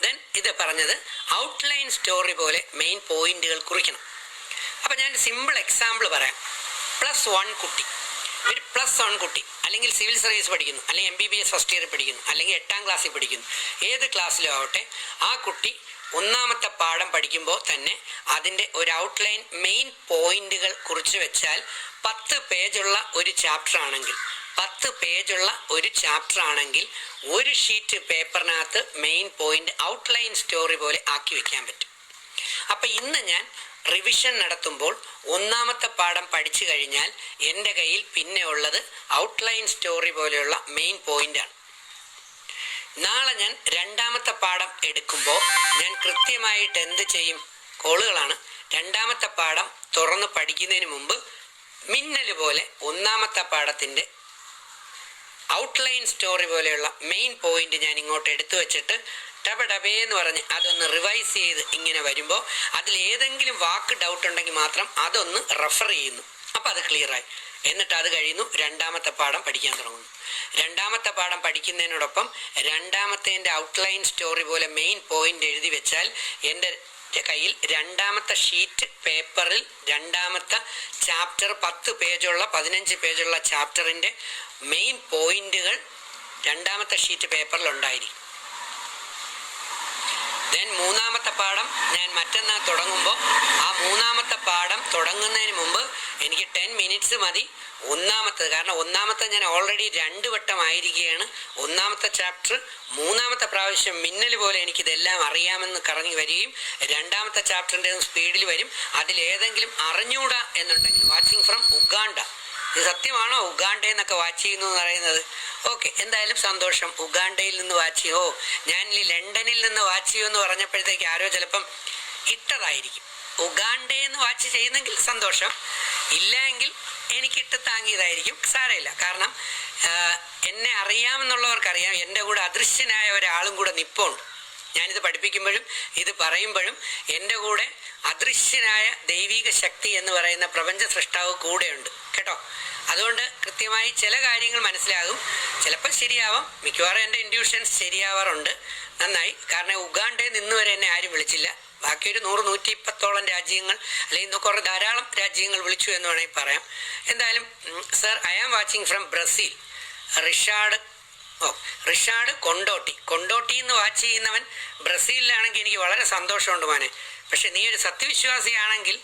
ദെൻ ഇത് പറഞ്ഞത് ഔട്ട്ലൈൻ സ്റ്റോറി പോലെ മെയിൻ പോയിന്റുകൾ കുറിക്കണം. അപ്പം ഞാൻ സിമ്പിൾ എക്സാമ്പിൾ പറയാം. +1 കുട്ടി, ഒരു +1 കുട്ടി അല്ലെങ്കിൽ സിവിൽ സർവീസ് പഠിക്കുന്നു, അല്ലെങ്കിൽ MBBS ഫസ്റ്റ് ഇയർ പഠിക്കുന്നു, അല്ലെങ്കിൽ 8ാം ക്ലാസ്സിൽ പഠിക്കുന്നു, ഏത് ക്ലാസ്സിലും ആവട്ടെ, ആ കുട്ടി ഒന്നാമത്തെ പാഠം പഠിക്കുമ്പോൾ തന്നെ അതിൻ്റെ ഒരു ഔട്ട്ലൈൻ മെയിൻ പോയിന്റുകൾ കുറിച്ച് വെച്ചാൽ 10 പേജുള്ള ഒരു ചാപ്റ്റർ ആണെങ്കിൽ ഒരു ഷീറ്റ് പേപ്പറിനകത്ത് മെയിൻ പോയിന്റ് ഔട്ട്ലൈൻ സ്റ്റോറി പോലെ ആക്കി വെക്കാൻ പറ്റും. അപ്പം ഇന്ന് ഞാൻ റിവിഷൻ നടത്തുമ്പോൾ ഒന്നാമത്തെ പാഠം പഠിച്ചു കഴിഞ്ഞാൽ എൻ്റെ കയ്യിൽ പിന്നെ ഉള്ളത് ഔട്ട്ലൈൻ സ്റ്റോറി പോലെയുള്ള മെയിൻ പോയിന്റാണ്. നാളെ ഞാൻ 2ാമത്തെ പാഠം എടുക്കുമ്പോൾ ഞാൻ കൃത്യമായിട്ട് എന്ത് ചെയ്യും? കോളുകളാണ്. 2ാമത്തെ പാഠം തുറന്ന് പഠിക്കുന്നതിന് മുമ്പ് മിന്നൽ പോലെ ഒന്നാമത്തെ പാഠത്തിൻ്റെ ഔട്ട്ലൈൻ സ്റ്റോറി പോലെയുള്ള മെയിൻ പോയിന്റ് ഞാൻ ഇങ്ങോട്ട് എടുത്തു വെച്ചിട്ട് ടബേന്ന് പറഞ്ഞ് അതൊന്ന് റിവൈസ് ചെയ്ത് ഇങ്ങനെ വരുമ്പോൾ അതിൽ ഏതെങ്കിലും വാക്ക് ഡൗട്ട് ഉണ്ടെങ്കിൽ മാത്രം അതൊന്ന് റെഫർ ചെയ്യുന്നു. അപ്പം അത് ക്ലിയറായി. എന്നിട്ട് അത് കഴിയുന്നു, 2ാമത്തെ പാഠം പഠിക്കാൻ തുടങ്ങുന്നു. 2ാമത്തെ പാഠം പഠിക്കുന്നതിനോടൊപ്പം 2ാമത്തേൻ്റെ ഔട്ട്ലൈൻ സ്റ്റോറി പോലെ മെയിൻ പോയിന്റ് എഴുതി വെച്ചാൽ എൻ്റെ കയ്യിൽ 2ാമത്തെ ഷീറ്റ് പേപ്പറിൽ 2ാമത്തെ ചാപ്റ്റർ 10 പേജുള്ള 15 പേജുള്ള ചാപ്റ്ററിൻ്റെ മെയിൻ പോയിന്റുകൾ 2ാമത്തെ ഷീറ്റ് പേപ്പറിൽ ഉണ്ടായിരിക്കും. ദെൻ 3ാമത്തെ പാഠം ഞാൻ മറ്റന്നാൾ തുടങ്ങുമ്പോൾ ആ 3ാമത്തെ പാഠം തുടങ്ങുന്നതിന് മുമ്പ് എനിക്ക് 10 മിനിറ്റ്സ് മതി ഒന്നാമത്തത്. കാരണം ഒന്നാമത്തെ ഞാൻ ഓൾറെഡി 2 വട്ടം ആയിരിക്കുകയാണ്. ഒന്നാമത്തെ ചാപ്റ്റർ 3ാമത്തെ പ്രാവശ്യം മിന്നൽ പോലെ എനിക്കിതെല്ലാം അറിയാമെന്ന് കറങ്ങി വരികയും 2ാമത്തെ ചാപ്റ്ററിൻ്റെ സ്പീഡിൽ വരും. അതിലേതെങ്കിലും അറിഞ്ഞൂടാ എന്നുണ്ടെങ്കിൽ വാച്ചിങ് ഫ്രം ഉഗാണ്ട, ഇത് സത്യമാണോ ഉഗാണ്ടയെന്നൊക്കെ വാച്ച് ചെയ്യുന്നു എന്ന് പറയുന്നത്? ഓക്കെ, എന്തായാലും സന്തോഷം. ഉഗാണ്ടയിൽ നിന്ന് വാച്ച് ചെയ്യുമോ? ഞാൻ ലണ്ടനിൽ നിന്ന് വാച്ച് ചെയ്യുമെന്ന് പറഞ്ഞപ്പോഴത്തേക്ക് ആരോ ചിലപ്പം ഇട്ടതായിരിക്കും. ഉഗാണ്ടയെന്ന് വാച്ച് ചെയ്യുന്നെങ്കിൽ സന്തോഷം, ഇല്ല എങ്കിൽ എനിക്കിട്ട് താങ്ങിയതായിരിക്കും. സാരമില്ല. കാരണം എന്നെ അറിയാമെന്നുള്ളവർക്കറിയാം എൻ്റെ കൂടെ അദൃശ്യനായ ഒരാളും കൂടെ നിപ്പുണ്ട്. ഞാനിത് പഠിപ്പിക്കുമ്പോഴും ഇത് പറയുമ്പോഴും എൻ്റെ കൂടെ അദൃശ്യനായ ദൈവിക ശക്തി എന്ന് പറയുന്ന പ്രപഞ്ച സൃഷ്ടാവ് കൂടെയുണ്ട് കേട്ടോ. അതുകൊണ്ട് കൃത്യമായി ചില കാര്യങ്ങൾ മനസ്സിലാകും. ചിലപ്പോൾ ശരിയാവാം, മിക്കവാറും എൻ്റെ ഇൻഡ്യൂഷൻസ് ശരിയാവാറുണ്ട്. നന്നായി. കാരണം ഉഗാണ്ടയിൽ നിന്ന് വരെ എന്നെ ആരും വിളിച്ചില്ല. ബാക്കി ഒരു 100-120 രാജ്യങ്ങൾ അല്ലെങ്കിൽ കുറേ ധാരാളം രാജ്യങ്ങൾ വിളിച്ചു എന്ന് വേണമെങ്കിൽ പറയാം. എന്തായാലും sir, I am watching from Brazil. Rishad Kondotty എന്ന് വാച്ച് ചെയ്യുന്നവൻ ബ്രസീലിലാണെങ്കിൽ എനിക്ക് വളരെ സന്തോഷമുണ്ട് മോനെ. പക്ഷെ നീ ഒരു സത്യവിശ്വാസിയാണെങ്കിൽ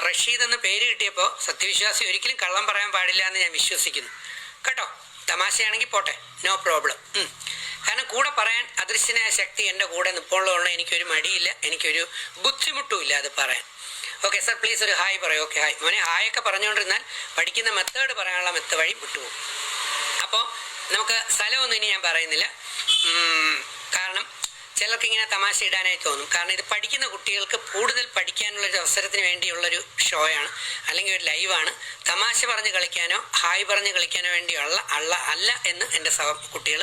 റഷീദ് എന്ന പേര് കിട്ടിയപ്പോൾ സത്യവിശ്വാസി ഒരിക്കലും കള്ളം പറയാൻ പാടില്ല എന്ന് ഞാൻ വിശ്വസിക്കുന്നു കേട്ടോ. തമാശയാണെങ്കിൽ പോട്ടെ, നോ പ്രോബ്ലം. കാരണം കൂടെ പറയാൻ അദൃശ്യനായ ശക്തി എൻ്റെ കൂടെ നിൽപ്പുള്ളതുകൊണ്ട് എനിക്കൊരു മടിയില്ല, എനിക്കൊരു ബുദ്ധിമുട്ടുമില്ല അത് പറയാൻ. ഓക്കെ സർ, പ്ലീസ് ഒരു ഹായ് പറയൂ. ഓക്കെ ഹായ് മോനെ. ഹായൊക്കെ പറഞ്ഞുകൊണ്ടിരുന്നാൽ പഠിക്കുന്ന മെത്തേഡ് പറയാനുള്ള വഴി വിട്ടുപോകും. അപ്പോൾ നമുക്ക് സ്ഥലമൊന്നും ഇനി ഞാൻ പറയുന്നില്ല. കാരണം ചിലർക്ക് ഇങ്ങനെ തമാശ ഇടാനായി തോന്നും. കാരണം ഇത് പഠിക്കുന്ന കുട്ടികൾക്ക് കൂടുതൽ പഠിക്കാനുള്ളൊരു അവസരത്തിന് വേണ്ടിയുള്ളൊരു ഷോയാണ്, അല്ലെങ്കിൽ ഒരു ലൈവാണ്. തമാശ പറഞ്ഞ് കളിക്കാനോ ഹായ് പറഞ്ഞ് കളിക്കാനോ വേണ്ടിയുള്ള അല്ല എന്ന് എൻ്റെ കുട്ടികൾ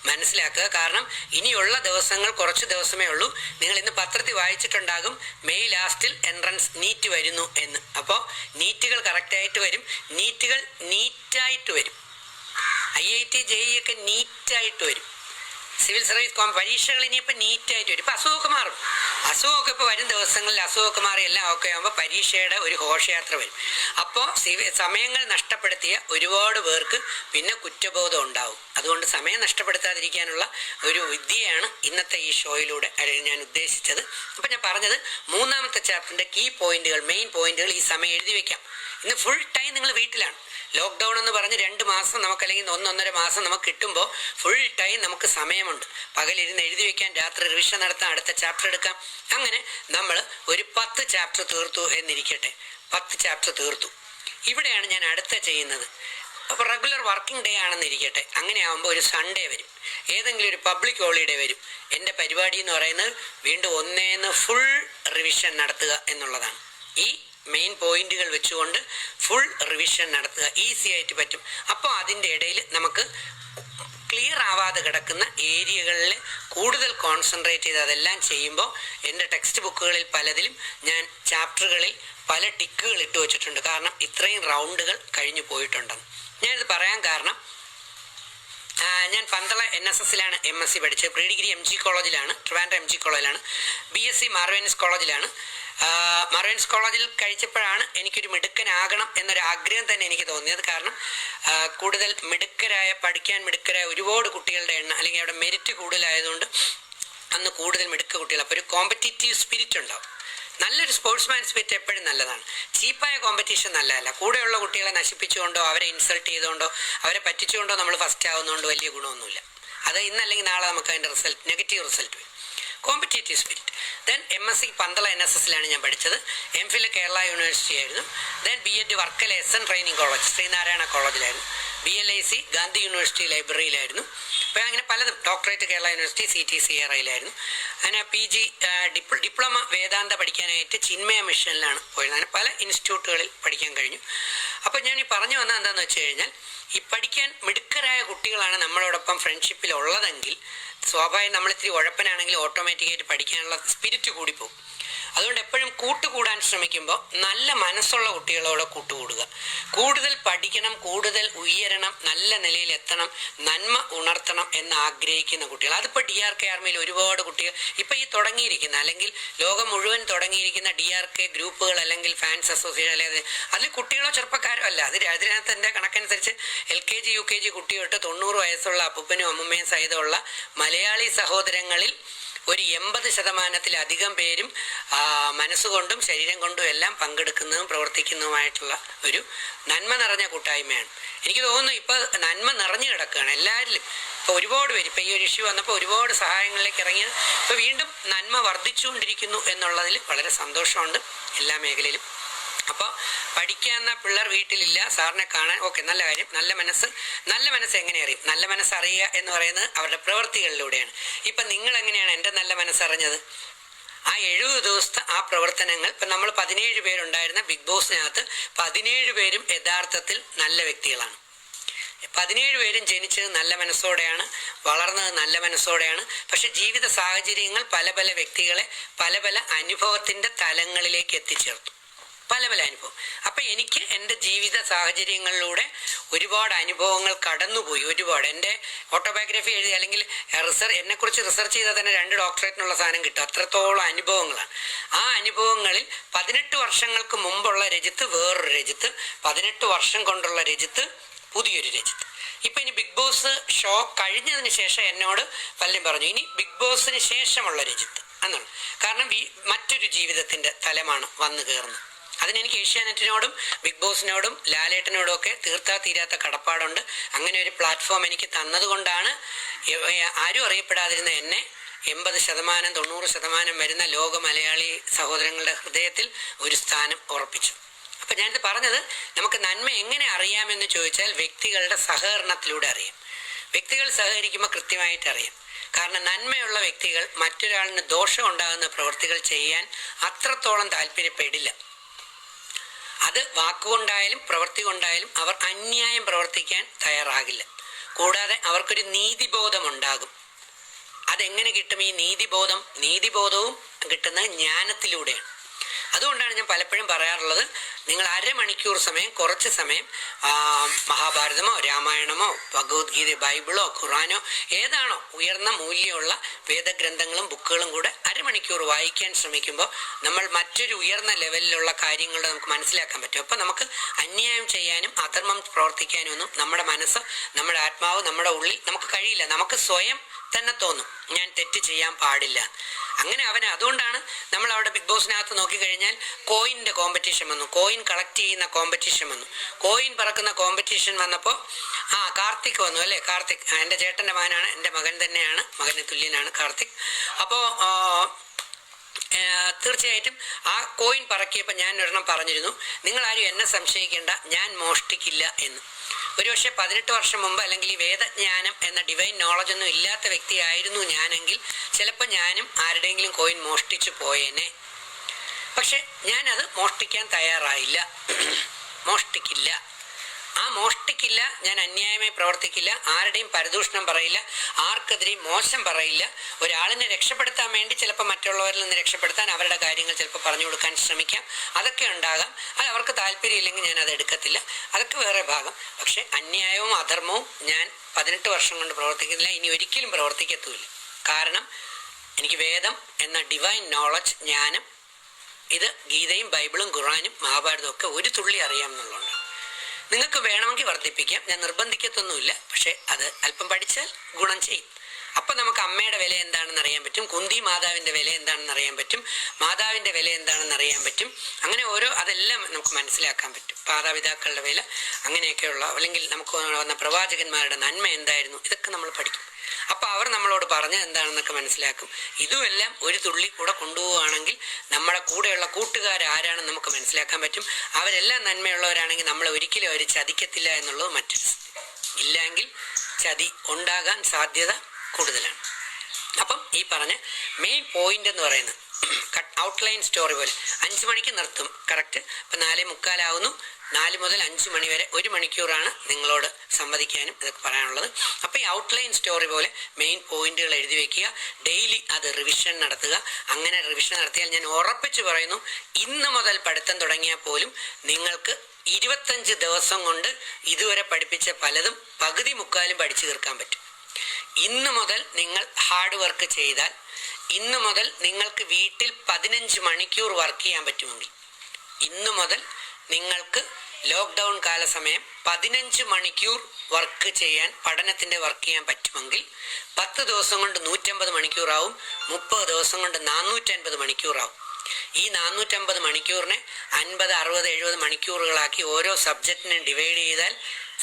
മനസ്സിലാക്കുക. കാരണം ഇനിയുള്ള ദിവസങ്ങൾ കുറച്ച് ദിവസമേ ഉള്ളൂ. നിങ്ങൾ ഇന്ന് പത്രത്തിൽ വായിച്ചിട്ടുണ്ടാകും മെയ് ലാസ്റ്റിൽ എൻട്രൻസ് നീറ്റ് വരുന്നു എന്ന്. അപ്പോൾ നീറ്റുകൾ കറക്റ്റായിട്ട് വരും, നീറ്റുകൾ നീറ്റായിട്ട് വരും. IIT JEE ഒക്കെ നീറ്റായിട്ട് വരും. സിവിൽ സർവീസ് പരീക്ഷകൾ ഇനിയിപ്പോൾ നീറ്റായിട്ട് വരും. ഇപ്പം അസുഖമൊക്കെ മാറും. അസുഖമൊക്കെ ഇപ്പോൾ വരും ദിവസങ്ങളിൽ അസുഖമൊക്കെ മാറി എല്ലാം ഒക്കെ ആകുമ്പോൾ പരീക്ഷയുടെ ഒരു ഘോഷയാത്ര വരും. അപ്പോൾ സമയങ്ങൾ നഷ്ടപ്പെടുത്തിയ ഒരുപാട് പേർക്ക് പിന്നെ കുറ്റബോധം ഉണ്ടാവും. അതുകൊണ്ട് സമയം നഷ്ടപ്പെടുത്താതിരിക്കാനുള്ള ഒരു വിദ്യയാണ് ഇന്നത്തെ ഈ ഷോയിലൂടെ ഞാൻ ഉദ്ദേശിച്ചത്. അപ്പം ഞാൻ പറഞ്ഞത് മൂന്നാമത്തെ ചാപ്റ്ററിൻ്റെ കീ പോയിന്റുകൾ, മെയിൻ പോയിന്റുകൾ ഈ സമയം എഴുതി വെക്കാം. ഇന്ന് ഫുൾ ടൈം നിങ്ങൾ വീട്ടിലാണ്. ലോക്ക്ഡൗൺ എന്ന് പറഞ്ഞ് 2 മാസം നമുക്ക് അല്ലെങ്കിൽ 1-1.5 മാസം നമുക്ക് കിട്ടുമ്പോൾ ഫുൾ ടൈം നമുക്ക് സമയമുണ്ട്. പകലിരുന്ന് എഴുതി വെക്കാൻ, രാത്രി റിവിഷൻ നടത്താൻ, അടുത്ത ചാപ്റ്റർ എടുക്കാം. അങ്ങനെ നമ്മൾ ഒരു 10 ചാപ്റ്റർ തീർത്തു എന്നിരിക്കട്ടെ. 10 ചാപ്റ്റർ തീർത്തു. ഇവിടെയാണ് ഞാൻ അടുത്ത ചെയ്യുന്നത്. അപ്പോൾ റെഗുലർ വർക്കിംഗ് ഡേ ആണെന്നിരിക്കട്ടെ. അങ്ങനെ ആകുമ്പോൾ ഒരു സൺഡേ വരും, ഏതെങ്കിലും ഒരു പബ്ലിക് ഹോളിഡേ വരും. എൻ്റെ പരിപാടി എന്ന് പറയുന്നത് വീണ്ടും ഒന്നേന്ന് ഫുൾ റിവിഷൻ നടത്തുക എന്നുള്ളതാണ്. ഈ മെയിൻ പോയിന്റുകൾ വെച്ചുകൊണ്ട് ഫുൾ റിവിഷൻ നടത്തുക ഈസി ആയിട്ട് പറ്റും. അപ്പോൾ അതിൻ്റെ ഇടയിൽ നമുക്ക് ക്ലിയർ ആവാതെ കിടക്കുന്ന ഏരിയകളിൽ കൂടുതൽ കോൺസെൻട്രേറ്റ് ചെയ്ത് അതെല്ലാം ചെയ്യുമ്പോൾ എൻ്റെ ടെക്സ്റ്റ് ബുക്കുകളിൽ പലതിലും ഞാൻ ചാപ്റ്ററുകളിൽ പല ടിക്കുകൾ ഇട്ട് വെച്ചിട്ടുണ്ട്. കാരണം ഇത്രയും റൗണ്ടുകൾ കഴിഞ്ഞു പോയിട്ടുണ്ടെന്ന്. ഞാനിത് പറയാൻ കാരണം ഞാൻ പന്തള NSSലാണ് MSc പഠിച്ചത്. പ്രീ ഡിഗ്രി MG കോളേജിലാണ്, ട്രിവാൻഡ്രം MG കോളേജിലാണ്. BSc മാർവേൻസ് കോളേജിലാണ്. മാർവേൻസ് കോളേജിൽ കഴിച്ചപ്പോഴാണ് എനിക്കൊരു മിടുക്കനാകണം എന്നൊരാഗ്രഹം തന്നെ എനിക്ക് തോന്നിയത്. കാരണം കൂടുതൽ പഠിക്കാൻ മിടുക്കരായ ഒരുപാട് കുട്ടികളുടെ എണ്ണം, അല്ലെങ്കിൽ അവിടെ മെരിറ്റ് കൂടുതലായതുകൊണ്ട് അന്ന് കൂടുതൽ മിടുക്ക കുട്ടികൾ. അപ്പോൾ ഒരു കോമ്പറ്റീറ്റീവ് സ്പിരിറ്റ് ഉണ്ടാവും. നല്ലൊരു സ്പോർട്സ്മാൻ സ്പിരിറ്റ് എപ്പോഴും നല്ലതാണ്. ചീപ്പായ കോമ്പറ്റീഷൻ നല്ലതല്ല. കൂടെയുള്ള കുട്ടികളെ നശിപ്പിച്ചുകൊണ്ടോ അവരെ ഇൻസൾട്ട് ചെയ്തുകൊണ്ടോ അവരെ പറ്റിച്ചുകൊണ്ടോ നമ്മൾ ഫസ്റ്റ് ആവുന്നതുകൊണ്ട് വലിയ ഗുണമൊന്നുമില്ല. അത് ഇന്നല്ലെങ്കിൽ നാളെ നമുക്ക് അതിൻ്റെ നെഗറ്റീവ് റിസൾട്ട് വരും. Competitive spirit. Then MSc Pandalam NSSലാണ് ഞാൻ പഠിച്ചത്. MPhil കേരള യൂണിവേഴ്സിറ്റി ആയിരുന്നു. Then B.Ed Varkala SN training college Sreenarayana കോളേജിലായിരുന്നു. BLIC ഗാന്ധി യൂണിവേഴ്സിറ്റി ലൈബ്രറിയിലായിരുന്നു. അപ്പോൾ അങ്ങനെ പലതും. ഡോക്ടറേറ്റ് കേരള യൂണിവേഴ്സിറ്റി CTCRIയിലായിരുന്നു. അങ്ങനെ PG ഡിപ്ലോമ വേദാന്ത പഠിക്കാനായിട്ട് ചിന്മയ മിഷനിലാണ് പോയത്. അങ്ങനെ പല ഇൻസ്റ്റിറ്റ്യൂട്ടുകളിൽ പഠിക്കാൻ കഴിഞ്ഞു. അപ്പോൾ ഞാൻ ഈ പറഞ്ഞു വന്നത് എന്താണെന്ന് വെച്ച് കഴിഞ്ഞാൽ, ഈ പഠിക്കാൻ മിടുക്കരായ കുട്ടികളാണ് നമ്മളോടൊപ്പം ഫ്രണ്ട്ഷിപ്പിൽ ഉള്ളതെങ്കിൽ സ്വാഭാവികം നമ്മളിത്തിരി ഉഴപ്പനാണെങ്കിൽ ഓട്ടോമാറ്റിക്കായിട്ട് പഠിക്കാനുള്ള സ്പിരിറ്റ് കൂടിപ്പോകും. അതുകൊണ്ട് എപ്പോഴും കൂട്ടുകൂടാൻ ശ്രമിക്കുമ്പോൾ നല്ല മനസ്സുള്ള കുട്ടികളോട് കൂട്ടുകൂടുക. കൂടുതൽ പഠിക്കണം, കൂടുതൽ ഉയരണം, നല്ല നിലയിൽ എത്തണം, നന്മ ഉണർത്തണം എന്ന് ആഗ്രഹിക്കുന്ന കുട്ടികൾ. അതിപ്പോൾ DRK ആർമിയിൽ ഒരുപാട് കുട്ടികൾ ഇപ്പോൾ ഈ തുടങ്ങിയിരിക്കുന്ന, അല്ലെങ്കിൽ ലോകം മുഴുവൻ തുടങ്ങിയിരിക്കുന്ന DRK ഗ്രൂപ്പുകൾ അല്ലെങ്കിൽ ഫാൻസ് അസോസിയേഷൻ, അല്ലെങ്കിൽ അതിൽ കുട്ടികളോ ചെറുപ്പക്കാരോ അല്ല, അതിനകത്ത് എൻ്റെ കണക്കനുസരിച്ച് LKG UKG കുട്ടി തൊട്ട് 90 വയസ്സുള്ള അപ്പൂപ്പനും അമ്മൂമ്മയും സഹിതമുള്ള മലയാളി സഹോദരങ്ങളിൽ ഒരു 80% പേരും മനസ്സുകൊണ്ടും ശരീരം കൊണ്ടും എല്ലാം പങ്കെടുക്കുന്നതും പ്രവർത്തിക്കുന്നതുമായിട്ടുള്ള ഒരു നന്മ നിറഞ്ഞ കൂട്ടായ്മയാണ്. എനിക്ക് തോന്നുന്നു ഇപ്പോൾ നന്മ നിറഞ്ഞു കിടക്കുകയാണ് എല്ലാവരിലും. ഇപ്പോൾ ഒരുപാട് പേര് ഇപ്പോൾ ഈ ഒരു ഇഷ്യൂ വന്നപ്പോൾ ഒരുപാട് സഹായങ്ങളിലേക്ക് ഇറങ്ങിയത്. ഇപ്പോൾ വീണ്ടും നന്മ വർദ്ധിച്ചുകൊണ്ടിരിക്കുന്നു എന്നുള്ളതിൽ വളരെ സന്തോഷമുണ്ട് എല്ലാ മേഖലയിലും. അപ്പോൾ പഠിക്കാവുന്ന പിള്ളേർ വീട്ടിലില്ല, സാറിനെ കാണാൻ. ഓക്കെ, നല്ല കാര്യം. നല്ല മനസ്സ് എങ്ങനെ അറിയും? നല്ല മനസ്സ് അറിയുക എന്ന് പറയുന്നത് അവരുടെ പ്രവൃത്തികളിലൂടെയാണ്. ഇപ്പം നിങ്ങൾ എങ്ങനെയാണ് എൻ്റെ നല്ല മനസ്സറിഞ്ഞത്? ആ 70 ദിവസത്തെ ആ പ്രവർത്തനങ്ങൾ. ഇപ്പം നമ്മൾ 17 പേരുണ്ടായിരുന്ന ബിഗ് ബോസിനകത്ത് 17 പേരും യഥാർത്ഥത്തിൽ നല്ല വ്യക്തികളാണ്. 17 പേരും ജനിച്ചത് നല്ല മനസ്സോടെയാണ്, വളർന്നത് നല്ല മനസ്സോടെയാണ്. പക്ഷെ ജീവിത സാഹചര്യങ്ങൾ പല പല വ്യക്തികളെ പല പല അനുഭവത്തിൻ്റെ തലങ്ങളിലേക്ക് എത്തിച്ചേർത്തു, പല പല അനുഭവം. അപ്പം എനിക്ക് എൻ്റെ ജീവിത സാഹചര്യങ്ങളിലൂടെ ഒരുപാട് അനുഭവങ്ങൾ കടന്നുപോയി. ഒരുപാട് എൻ്റെ ഓട്ടോബയോഗ്രഫി എഴുതി അല്ലെങ്കിൽ എന്നെക്കുറിച്ച് റിസർച്ച് ചെയ്താൽ തന്നെ 2 ഡോക്ടറേറ്റിനുള്ള സാധനം കിട്ടും. അത്രത്തോളം അനുഭവങ്ങളാണ്. ആ അനുഭവങ്ങളിൽ 18 വർഷങ്ങൾക്ക് മുമ്പുള്ള രജിത്ത് വേറൊരു രജിത്ത്, 18 വർഷം കൊണ്ടുള്ള രജിത്ത് പുതിയൊരു രജിത്ത്. ഇപ്പം ഇനി ബിഗ് ബോസ് ഷോ കഴിഞ്ഞതിന് ശേഷം എന്നോട് പലരും പറഞ്ഞു ഇനി ബിഗ് ബോസിന് ശേഷമുള്ള രജിത്ത് എന്നാണ്. കാരണം മറ്റൊരു ജീവിതത്തിൻ്റെ തലമാണ് വന്നു കയറുന്നത്. അതിനെനിക്ക് ഏഷ്യാനെറ്റിനോടും ബിഗ് ബോസിനോടും ലാലേട്ടനോടും ഒക്കെ തീരാത്ത കടപ്പാടുണ്ട്. അങ്ങനെ ഒരു പ്ലാറ്റ്ഫോം എനിക്ക് തന്നതുകൊണ്ടാണ് ആരും അറിയപ്പെടാതിരുന്ന എന്നെ 80%, 90% വരുന്ന ലോക മലയാളി സഹോദരങ്ങളുടെ ഹൃദയത്തിൽ ഒരു സ്ഥാനം ഉറപ്പിച്ചു. അപ്പം ഞാനിത് പറഞ്ഞത്, നമുക്ക് നന്മ എങ്ങനെ അറിയാമെന്ന് ചോദിച്ചാൽ വ്യക്തികളുടെ സഹകരണത്തിലൂടെ അറിയാം. വ്യക്തികൾ സഹകരിക്കുമ്പോൾ കൃത്യമായിട്ട് അറിയാം. കാരണം നന്മയുള്ള വ്യക്തികൾ മറ്റൊരാളിന് ദോഷം ഉണ്ടാകുന്ന പ്രവൃത്തികൾ ചെയ്യാൻ അത്രത്തോളം താല്പര്യപ്പെടില്ല. അത് വാക്കുകൊണ്ടായാലും പ്രവൃത്തി കൊണ്ടായാലും അവർ അന്യായം പ്രവർത്തിക്കാൻ തയ്യാറാകില്ല. കൂടാതെ അവർക്കൊരു നീതിബോധം ഉണ്ടാകും. അതെങ്ങനെ കിട്ടും ഈ നീതിബോധവും കിട്ടുന്നത് ജ്ഞാനത്തിലൂടെയാണ്. അതുകൊണ്ടാണ് ഞാൻ പലപ്പോഴും പറയാറുള്ളത്, നിങ്ങൾ അരമണിക്കൂർ സമയം, കുറച്ച് സമയം മഹാഭാരതമോ രാമായണമോ ഭഗവത്ഗീത ബൈബിളോ ഖുറാനോ ഏതാണോ ഉയർന്ന മൂല്യമുള്ള വേദഗ്രന്ഥങ്ങളും ബുക്കുകളും കൂടെ അരമണിക്കൂർ വായിക്കാൻ ശ്രമിക്കുമ്പോൾ നമ്മൾ മറ്റൊരു ഉയർന്ന ലെവലിലുള്ള കാര്യങ്ങൾ നമുക്ക് മനസ്സിലാക്കാൻ പറ്റും. അപ്പം നമുക്ക് അന്യായം ചെയ്യാനും അധർമ്മം പ്രവർത്തിക്കാനും ഒന്നും നമ്മുടെ മനസ്സ്, നമ്മുടെ ആത്മാവ്, നമ്മുടെ ഉള്ളിൽ നമുക്ക് കഴിയില്ല. നമുക്ക് സ്വയം തന്നെ തോന്നും ഞാൻ തെറ്റ് ചെയ്യാൻ പാടില്ല. അങ്ങനെ അതുകൊണ്ടാണ് നമ്മൾ അവിടെ ബിഗ് ബോസിനകത്ത് നോക്കിക്കഴിഞ്ഞാൽ കോയിൻ്റെ കോമ്പറ്റീഷൻ വന്നു, കോയിൻ കളക്ട് ചെയ്യുന്ന കോമ്പറ്റീഷൻ വന്നു, കോയിൻ പറക്കുന്ന കോമ്പറ്റീഷൻ വന്നപ്പോൾ കാർത്തിക് വന്നു അല്ലേ. കാർത്തിക് എൻ്റെ ചേട്ടൻ്റെ മകനാണ്, എൻ്റെ മകൻ തന്നെയാണ്, മകന് തുല്യനാണ് കാർത്തിക്. അപ്പോൾ തീർച്ചയായിട്ടും ആ കോയിൻ പറക്കിയപ്പോൾ ഞാൻ ഒരെണ്ണം പറഞ്ഞിരുന്നു, നിങ്ങളാരും എന്നെ സംശയിക്കേണ്ട, ഞാൻ മോഷ്ടിക്കില്ല എന്ന്. ഒരുപക്ഷെ 18 വർഷം മുമ്പ് അല്ലെങ്കിൽ ഈ വേദജ്ഞാനം എന്ന ഡിവൈൻ നോളജ് ഒന്നും ഇല്ലാത്ത വ്യക്തിയായിരുന്നു ഞാനെങ്കിൽ ചിലപ്പോൾ ഞാനും ആരുടെയെങ്കിലും കോയിൻ മോഷ്ടിച്ചു പോയേനെ. പക്ഷെ ഞാനത് മോഷ്ടിക്കാൻ തയ്യാറായില്ല, മോഷ്ടിക്കില്ല. ഞാൻ അന്യായമായി പ്രവർത്തിക്കില്ല, ആരുടെയും പരദൂഷണം പറയില്ല, ആർക്കെതിരെയും മോശം പറയില്ല. ഒരാളിനെ രക്ഷപ്പെടുത്താൻ വേണ്ടി ചിലപ്പോൾ മറ്റുള്ളവരിൽ നിന്ന് രക്ഷപ്പെടുത്താൻ അവരുടെ കാര്യങ്ങൾ ചിലപ്പോൾ പറഞ്ഞു കൊടുക്കാൻ ശ്രമിക്കാം, അതൊക്കെ ഉണ്ടാകാം. അത് അവർക്ക് താല്പര്യമില്ലെങ്കിൽ ഞാൻ അത് എടുക്കത്തില്ല, അതൊക്കെ വേറെ ഭാഗം. പക്ഷെ അന്യായവും അധർമ്മവും ഞാൻ 18 വർഷം കൊണ്ട് പ്രവർത്തിക്കുന്നില്ല, ഇനി ഒരിക്കലും പ്രവർത്തിക്കത്തുമില്ല. കാരണം എനിക്ക് വേദം എന്ന ഡിവൈൻ നോളജ്, ജ്ഞാനം, ഇത് ഗീതയും ബൈബിളും ഖുറാനും മഹാഭാരതവും ഒക്കെ ഒരു തുള്ളി അറിയാമെന്നുള്ളതുകൊണ്ട്. നിങ്ങൾക്ക് വേണമെങ്കിൽ വർദ്ധിപ്പിക്കാം, ഞാൻ നിർബന്ധിക്കത്തൊന്നുമില്ല. പക്ഷെ അത് അല്പം പഠിച്ചാൽ ഗുണം ചെയ്യും. അപ്പം നമുക്ക് അമ്മയുടെ വില എന്താണെന്ന് അറിയാൻ പറ്റും, കുന്തി മാതാവിൻ്റെ വില എന്താണെന്ന് അറിയാൻ പറ്റും, മാതാവിൻ്റെ വില എന്താണെന്ന് അറിയാൻ പറ്റും. അങ്ങനെ അതെല്ലാം നമുക്ക് മനസ്സിലാക്കാൻ പറ്റും. മാതാപിതാക്കളുടെ വില, അങ്ങനെയൊക്കെയുള്ള, അല്ലെങ്കിൽ നമുക്ക് വന്ന പ്രവാചകന്മാരുടെ നന്മ എന്തായിരുന്നു, ഇതൊക്കെ നമ്മൾ പഠിക്കും. അപ്പം അവർ നമ്മളോട് പറഞ്ഞത് എന്താണെന്നൊക്കെ മനസ്സിലാക്കും. ഇതുമെല്ലാം ഒരു തുള്ളി കൂടെ കൊണ്ടുപോവുകയാണെങ്കിൽ നമ്മുടെ കൂടെയുള്ള കൂട്ടുകാരാരാണെന്ന് നമുക്ക് മനസ്സിലാക്കാൻ പറ്റും. അവരെല്ലാം നന്മയുള്ളവരാണെങ്കിൽ നമ്മളെ ഒരിക്കലും അവർ ചതിക്കത്തില്ല എന്നുള്ളത് മറ്റൊരു. ഇല്ലെങ്കിൽ ചതി ഉണ്ടാകാൻ സാധ്യത കൂടുതലാണ്. അപ്പം ഈ പറഞ്ഞ മെയിൻ പോയിന്റ് എന്ന് പറയുന്നത് ഔട്ട്ലൈൻ സ്റ്റോറി പോലെ 5 മണിക്ക് നിർത്തും കറക്റ്റ്. ഇപ്പം 4:45 4 മുതൽ 5 മണി വരെ 1 മണിക്കൂറാണ് നിങ്ങളോട് സംവദിക്കാനും ഇതൊക്കെ പറയാനുള്ളത്. അപ്പോൾ ഈ ഔട്ട്ലൈൻ സ്റ്റോറി പോലെ മെയിൻ പോയിന്റുകൾ എഴുതി വെക്കുക, ഡെയിലി അത് റിവിഷൻ നടത്തുക. അങ്ങനെ റിവിഷൻ നടത്തിയാൽ ഞാൻ ഉറപ്പിച്ച് പറയുന്നു, ഇന്ന് മുതൽ പഠിത്തം തുടങ്ങിയാൽ പോലും നിങ്ങൾക്ക് 25 ദിവസം കൊണ്ട് ഇതുവരെ പഠിപ്പിച്ച പലതും പകുതി മുക്കാലും പഠിച്ചു തീർക്കാൻ പറ്റും. ഇന്ന് മുതൽ നിങ്ങൾ ഹാർഡ് വർക്ക് ചെയ്താൽ, ഇന്ന് മുതൽ നിങ്ങൾക്ക് വീട്ടിൽ 15 മണിക്കൂർ വർക്ക് ചെയ്യാൻ പറ്റുമെങ്കിൽ, ഇന്ന് മുതൽ നിങ്ങൾക്ക് ലോക്ക്ഡൗൺ കാലസമയം 15 മണിക്കൂർ വർക്ക് ചെയ്യാൻ, പഠനത്തിൻ്റെ വർക്ക് ചെയ്യാൻ പറ്റുമെങ്കിൽ 10 ദിവസം കൊണ്ട് 150 മണിക്കൂറാവും, 30 ദിവസം കൊണ്ട് 450 മണിക്കൂറാവും. ഈ 450 മണിക്കൂറിനെ 50, 60, 70 മണിക്കൂറുകളാക്കി ഓരോ സബ്ജക്റ്റിനും ഡിവൈഡ് ചെയ്താൽ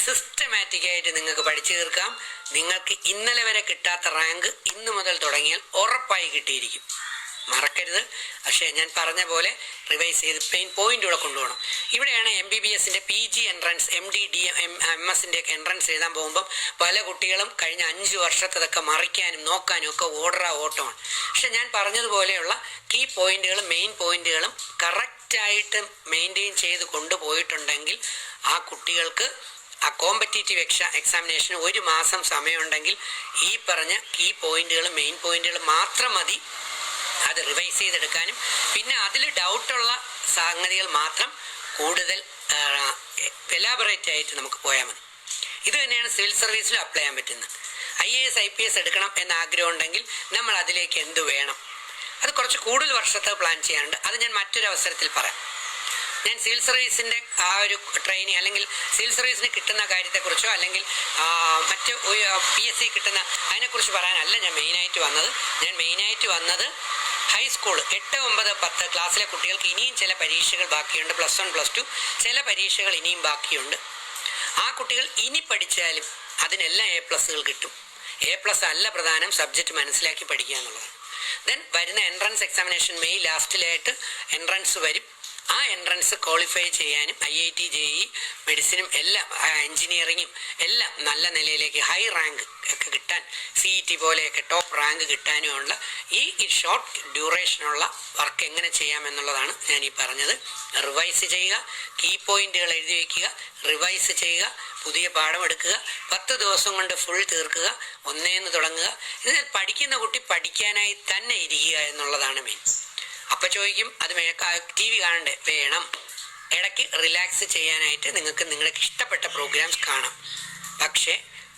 സിസ്റ്റമാറ്റിക്കായിട്ട് നിങ്ങൾക്ക് പഠിച്ചു തീർക്കാം. നിങ്ങൾക്ക് ഇന്നലെ വരെ കിട്ടാത്ത റാങ്ക് ഇന്ന് മുതൽ തുടങ്ങിയാൽ ഉറപ്പായി കിട്ടിയിരിക്കും. മറക്കരുത്. പക്ഷേ ഞാൻ പറഞ്ഞ പോലെ റിവൈസ് ചെയ്ത് പോയിന്റ് കൂടെ കൊണ്ടുപോകണം. ഇവിടെയാണ് MBBSൻ്റെ PG entrance, MD, DM, MS ഒക്കെ എൻട്രൻസ് എഴുതാൻ പോകുമ്പം പല കുട്ടികളും കഴിഞ്ഞ 5 വർഷത്തതൊക്കെ മറിക്കാനും നോക്കാനും ഒക്കെ ഓട്ടമാണ്. പക്ഷെ ഞാൻ പറഞ്ഞതുപോലെയുള്ള കീ പോയിന്റുകളും മെയിൻ പോയിന്റുകളും കറക്റ്റായിട്ട് മെയിൻറ്റെയിൻ ചെയ്ത് കൊണ്ടുപോയിട്ടുണ്ടെങ്കിൽ ആ കുട്ടികൾക്ക് ആ കോമ്പറ്റേറ്റീവ് എക്സാമിനേഷന് 1 മാസം സമയമുണ്ടെങ്കിൽ ഈ പറഞ്ഞ കീ പോയിന്റുകൾ, മെയിൻ പോയിന്റുകൾ മാത്രം മതി അത് റിവൈസ് ചെയ്തെടുക്കാനും. പിന്നെ അതിൽ ഡൗട്ടുള്ള സംഗതികൾ മാത്രം കൂടുതൽ എലാബറേറ്റ് ആയിട്ട് നമുക്ക് പോയാൽ മതി. ഇത് തന്നെയാണ് സിവിൽ സർവീസിലും അപ്ലൈ ചെയ്യാൻ പറ്റുന്നത്. IAS IPS എടുക്കണം എന്ന ആഗ്രഹം ഉണ്ടെങ്കിൽ നമ്മൾ അതിലേക്ക് എന്ത് വേണം, അത് കുറച്ച് കൂടുതൽ വർഷത്തെ പ്ലാൻ ചെയ്യാനുണ്ട്. അത് ഞാൻ മറ്റൊരു അവസരത്തിൽ പറയാം. ഞാൻ സിവിൽ സർവീസിൻ്റെ ആ ഒരു ട്രെയിനിങ് അല്ലെങ്കിൽ സിവിൽ സർവീസിന് കിട്ടുന്ന കാര്യത്തെക്കുറിച്ചോ അല്ലെങ്കിൽ മറ്റ് PSC കിട്ടുന്ന അതിനെക്കുറിച്ച് പറയാനല്ല ഞാൻ മെയിനായിട്ട് വന്നത്. ഞാൻ മെയിനായിട്ട് വന്നത് ഹൈസ്കൂൾ 8, 9, 10 ക്ലാസ്സിലെ കുട്ടികൾക്ക് ഇനിയും ചില പരീക്ഷകൾ ബാക്കിയുണ്ട്. +1, +2 ചില പരീക്ഷകൾ ഇനിയും ബാക്കിയുണ്ട്. ആ കുട്ടികൾ ഇനി പഠിച്ചാലും അതിനെല്ലാം A+ കിട്ടും. A+ അല്ല പ്രധാനം, സബ്ജക്റ്റ് മനസ്സിലാക്കി പഠിക്കുക എന്നുള്ളതാണ്. ദെൻ വരുന്ന എൻട്രൻസ് എക്സാമിനേഷൻ മെയ് ലാസ്റ്റിലായിട്ട് എൻട്രൻസ് വരും. ആ എൻട്രൻസ് ക്വാളിഫൈ ചെയ്യാനും IIT JEE മെഡിസിനും എല്ലാം എൻജിനീയറിങ്ങും എല്ലാം നല്ല നിലയിലേക്ക് ഹൈ റാങ്ക് ഒക്കെ കിട്ടാൻ, CET പോലെയൊക്കെ ടോപ്പ് റാങ്ക് കിട്ടാനുമുള്ള ഈ ഷോർട്ട് ഡ്യൂറേഷനുള്ള വർക്ക് എങ്ങനെ ചെയ്യാമെന്നുള്ളതാണ് ഞാൻ ഈ പറഞ്ഞത്. റിവൈസ് ചെയ്യുക, കീ പോയിന്റുകൾ എഴുതി വയ്ക്കുക, റിവൈസ് ചെയ്യുക, പുതിയ പാഠം എടുക്കുക, 10 ദിവസം കൊണ്ട് ഫുൾ തീർക്കുക, ഒന്നേന്ന് തുടങ്ങുക. ഇതിൽ പഠിക്കുന്ന കുട്ടി പഠിക്കാനായി തന്നെ ഇരിക്കുക എന്നുള്ളതാണ് മെയിൻ. അപ്പം ചോദിക്കും അത് TV കാണണ്ടേ? വേണം. ഇടയ്ക്ക് റിലാക്സ് ചെയ്യാനായിട്ട് നിങ്ങൾക്ക് നിങ്ങൾക്ക് ഇഷ്ടപ്പെട്ട പ്രോഗ്രാംസ് കാണാം. പക്ഷേ